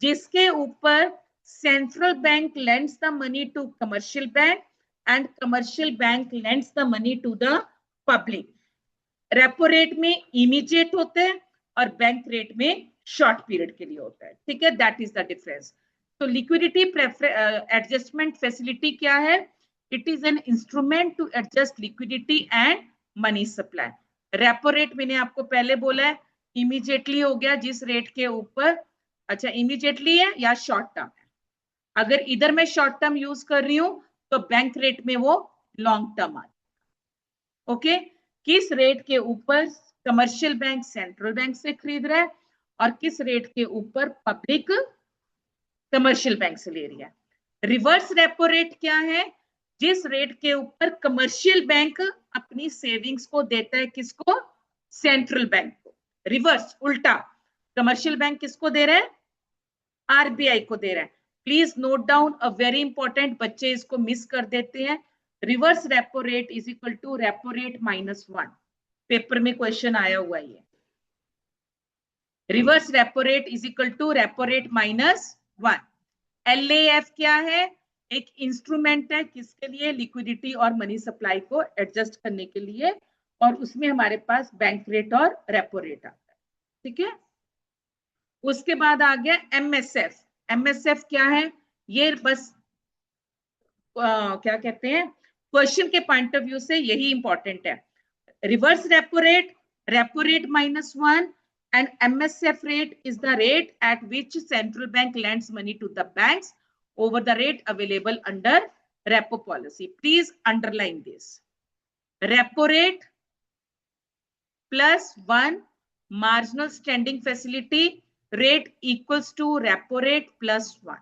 जिसके ऊपर central bank lends the money to commercial bank and commercial bank lends the money to the public. Repo rate में immediate होते हैं और bank rate में short period के लिए होता है, ठीक है, दैट इज द डिफरेंस। तो लिक्विडिटी एडजस्टमेंट फैसिलिटी क्या है? It is an instrument to adjust liquidity and money supply. Repo rate मैंने आपको पहले बोला है इमीडिएटली हो गया जिस रेट के ऊपर, अच्छा इमीडिएटली है या शॉर्ट टर्म है। अगर इधर मैं शॉर्ट टर्म यूज कर रही हूं तो बैंक रेट में वो लॉन्ग टर्म आ जाएगा। ओके, किस रेट के ऊपर कमर्शियल बैंक सेंट्रल बैंक से खरीद रहा है और किस रेट के ऊपर पब्लिक कमर्शियल बैंक से ले रही है। रिवर्स रेपो रेट क्या है? जिस रेट के ऊपर कमर्शियल बैंक अपनी सेविंग्स को देता है, किसको? सेंट्रल बैंक को। रिवर्स, उल्टा, कमर्शियल बैंक किसको दे रहा है? आरबीआई को दे रहा है। Please note down, a very important, बच्चे इसको मिस कर देते हैं। Reverse repo rate is equal to repo rate -1। Paper में क्वेश्चन आया हुआ है ये। Reverse repo rate is equal to repo rate -1। LAF क्या है? एक इंस्ट्रूमेंट है किसके लिए? लिक्विडिटी और मनी सप्लाई को एडजस्ट करने के लिए, और उसमें हमारे पास बैंक रेट और रेपो रेट आता है, ठीक है। उसके बाद आ गया MSF। MSF क्या है? ये बस क्या कहते हैं, क्वेश्चन के पॉइंट ऑफ व्यू से यही इंपॉर्टेंट है। Reverse repo rate -1 and MSF rate is the rate at which central bank lends money to the banks over the rate available under repo policy. Please underline this. Repo rate +1 marginal standing facility rate equals to repo rate +1.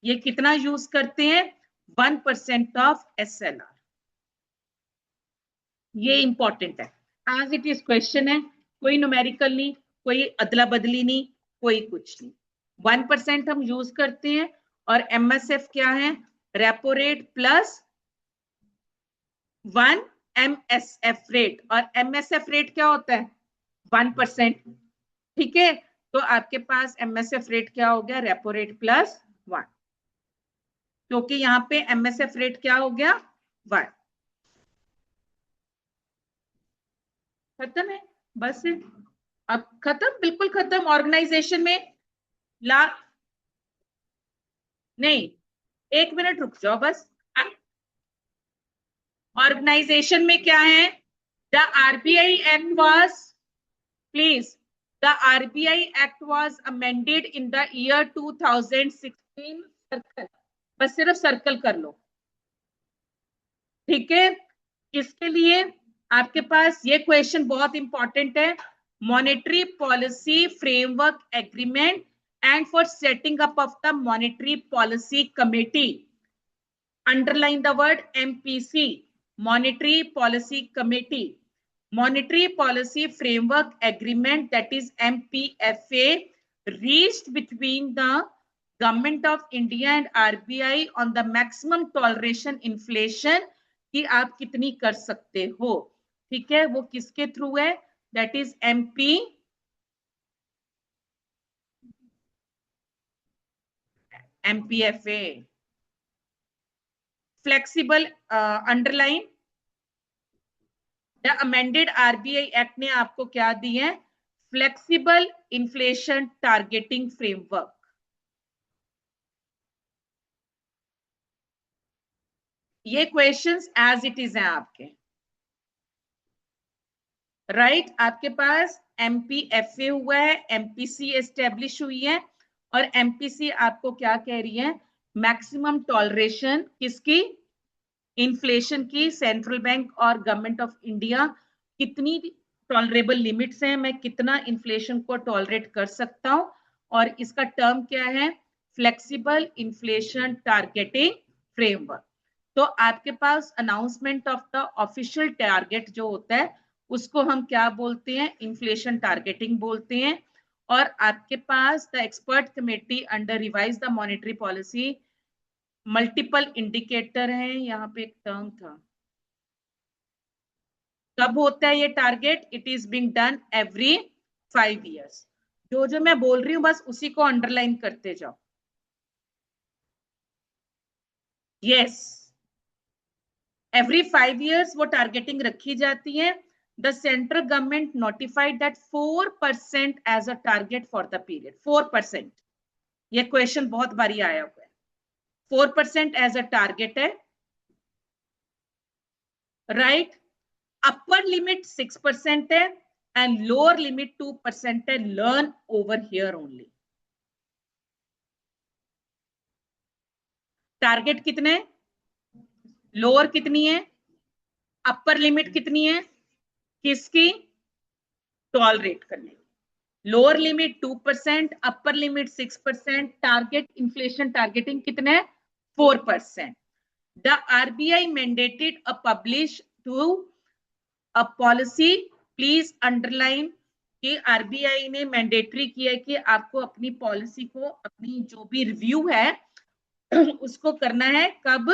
ये कितना use करते हैं? 1% of SLR। ये important है, as it is question है, कोई numerical नहीं, कोई अदला बदली नहीं, कोई कुछ नहीं। 1% हम यूज करते हैं और MSF क्या है? रेपो रेट +1 MSF रेट, और MSF रेट क्या होता है? 1%, ठीक है। तो आपके पास MSF रेट क्या हो गया? रेपो रेट +1, क्योंकि यहाँ पे MSF रेट क्या हो गया? 1। खत्म है, बस है, अब खत्म, बिल्कुल खत्म। ऑर्गेनाइजेशन में ला नहीं, 1 मिनट रुक जाओ बस। ऑर्गेनाइजेशन में क्या है? The RBI act was, please, the RBI act was amended in the year 2016। Circle, बस सिर्फ सर्कल कर लो, ठीक है। इसके लिए आपके पास ये क्वेश्चन बहुत इंपॉर्टेंट है। Monetary policy framework agreement and for setting up of the monetary policy committee, underline the word MPC, monetary policy committee, monetary policy framework agreement, that is MPFA, reached between the government of India and RBI on the maximum toleration inflation कि आप कितनी कर सकते हो, ठीक है। वो किसके थ्रू है? That is MPFA। Flexible, underline, the amended RBI act ने आपको क्या दी है? Flexible inflation targeting framework. ये क्वेश्चंस एज इट इज हैं आपके, राइट आपके पास MPFA हुआ है, MPC एस्टेब्लिश हुई है, और MPC आपको क्या कह रही है? मैक्सिमम टॉलरेशन किसकी? इन्फ्लेशन की। सेंट्रल बैंक और गवर्नमेंट ऑफ इंडिया कितनी टॉलरेबल लिमिट्स हैं, मैं कितना इन्फ्लेशन को टॉलरेट कर सकता हूं, और इसका टर्म क्या है? Flexible inflation targeting framework. तो आपके पास announcement of the official target जो होता है उसको हम क्या बोलते हैं? इन्फ्लेशन टारगेटिंग बोलते हैं। और आपके पास the expert committee under revise the monetary policy, multiple indicator हैं, यहाँ पे एक टर्म था, कब होता है ये target? It is being done every 5 years। जो जो मैं बोल रही हूं बस उसी को अंडरलाइन करते जाओ। यस, एवरी 5 years वो टारगेटिंग रखी जाती है। The central government notified that 4% as a target for the period. 4%, ये क्वेश्चन बहुत बारी आया हुआ है। 4% एज अ टारगेट है, राइट। अपर लिमिट 6% है एंड लोअर लिमिट 2% है। Learn over here only. Target कितने? लोअर कितनी है? अपर लिमिट कितनी है? किसकी? टॉलरेट करने की। Lower limit 2%, upper limit 6%, target inflation targeting कितने? 4%। The RBI mandated a publish to a policy, please underline कि आरबीआई ने मैंडेटरी किया है कि आपको अपनी पॉलिसी को, अपनी जो भी रिव्यू है उसको करना है। कब?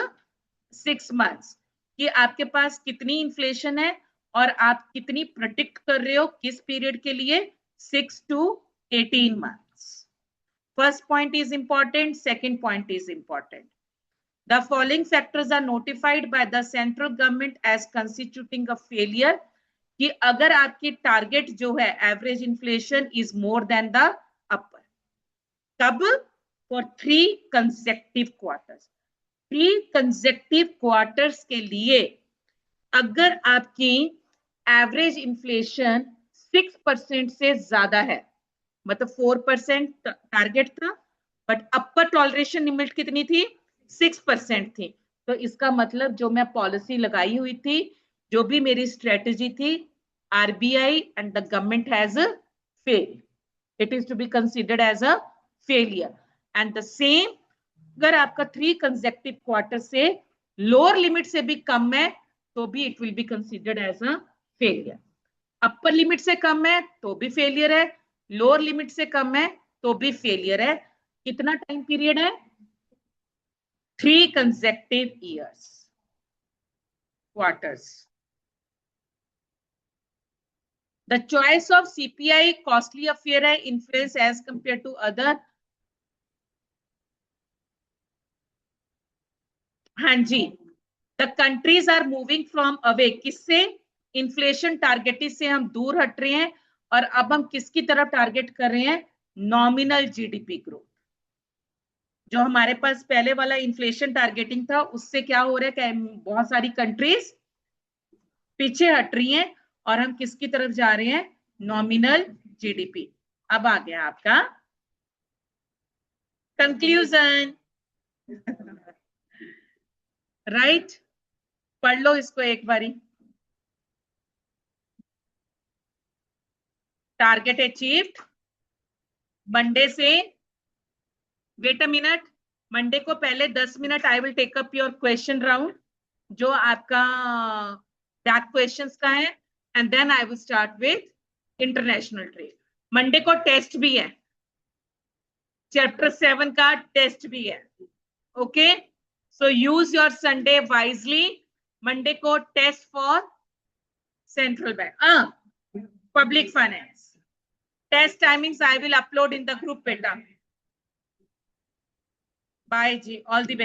6 months। कि आपके पास कितनी इन्फ्लेशन है और आप कितनी प्रोडिक्ट कर रहे हो, किस पीरियड के लिए? 6 to 18 months। First point is important, second point is important. The following factors are notified by the central government as constituting a failure। कि अगर आपकी टारगेट जो है average inflation is more than the upper. कब? For 3 consecutive quarters। 3 consecutive quarters के लिए अगर आपकी एवरेज इन्फ्लेशन 6% से ज्यादा है, मतलब 4% टारगेट था बट अपर टॉलरेशन लिमिट कितनी थी? 6% थी। तो इसका मतलब जो मैं पॉलिसी लगाई हुई थी, जो भी मेरी स्ट्रेटेजी थी, RBI and the government has failed. It is to be considered as a failure. And the same, अगर आपका 3 consecutive क्वार्टर से लोअर लिमिट से भी कम है तो भी it will be considered as a failure. Upper limit से कम है तो भी फेलियर है, लोअर लिमिट से कम है तो भी फेलियर है। कितना टाइम पीरियड है? 3 consecutive years, quarters। The choice of CPI costly affair है, influence as compared to other। हाँ जी, the countries are moving from away, किससे? इन्फ्लेशन टारगेट से हम दूर हट रहे हैं और अब हम किसकी तरफ टारगेट कर रहे हैं? Nominal GDP growth. जो हमारे पास पहले वाला इन्फ्लेशन टारगेटिंग था उससे क्या हो रहा है कि बहुत सारी कंट्रीज पीछे हट रही हैं और हम किसकी तरफ जा रहे हैं? Nominal GDP. अब आ गया आपका कंक्लूजन, राइट। पढ़ लो इसको एक बारी। टारगेट अचीव्ड मंडे से, वेट अ मिनट, मंडे को पहले 10 minute I will take up your question round जो आपका बैक क्वेश्चंस का है and then I will start with international trade. Monday को टेस्ट भी है, चैप्टर 7 का टेस्ट भी है। Okay, so use your Sunday wisely. Monday को test for central bank, public finance. Test timings I will upload in the group बेटा। Bye जी, all the best.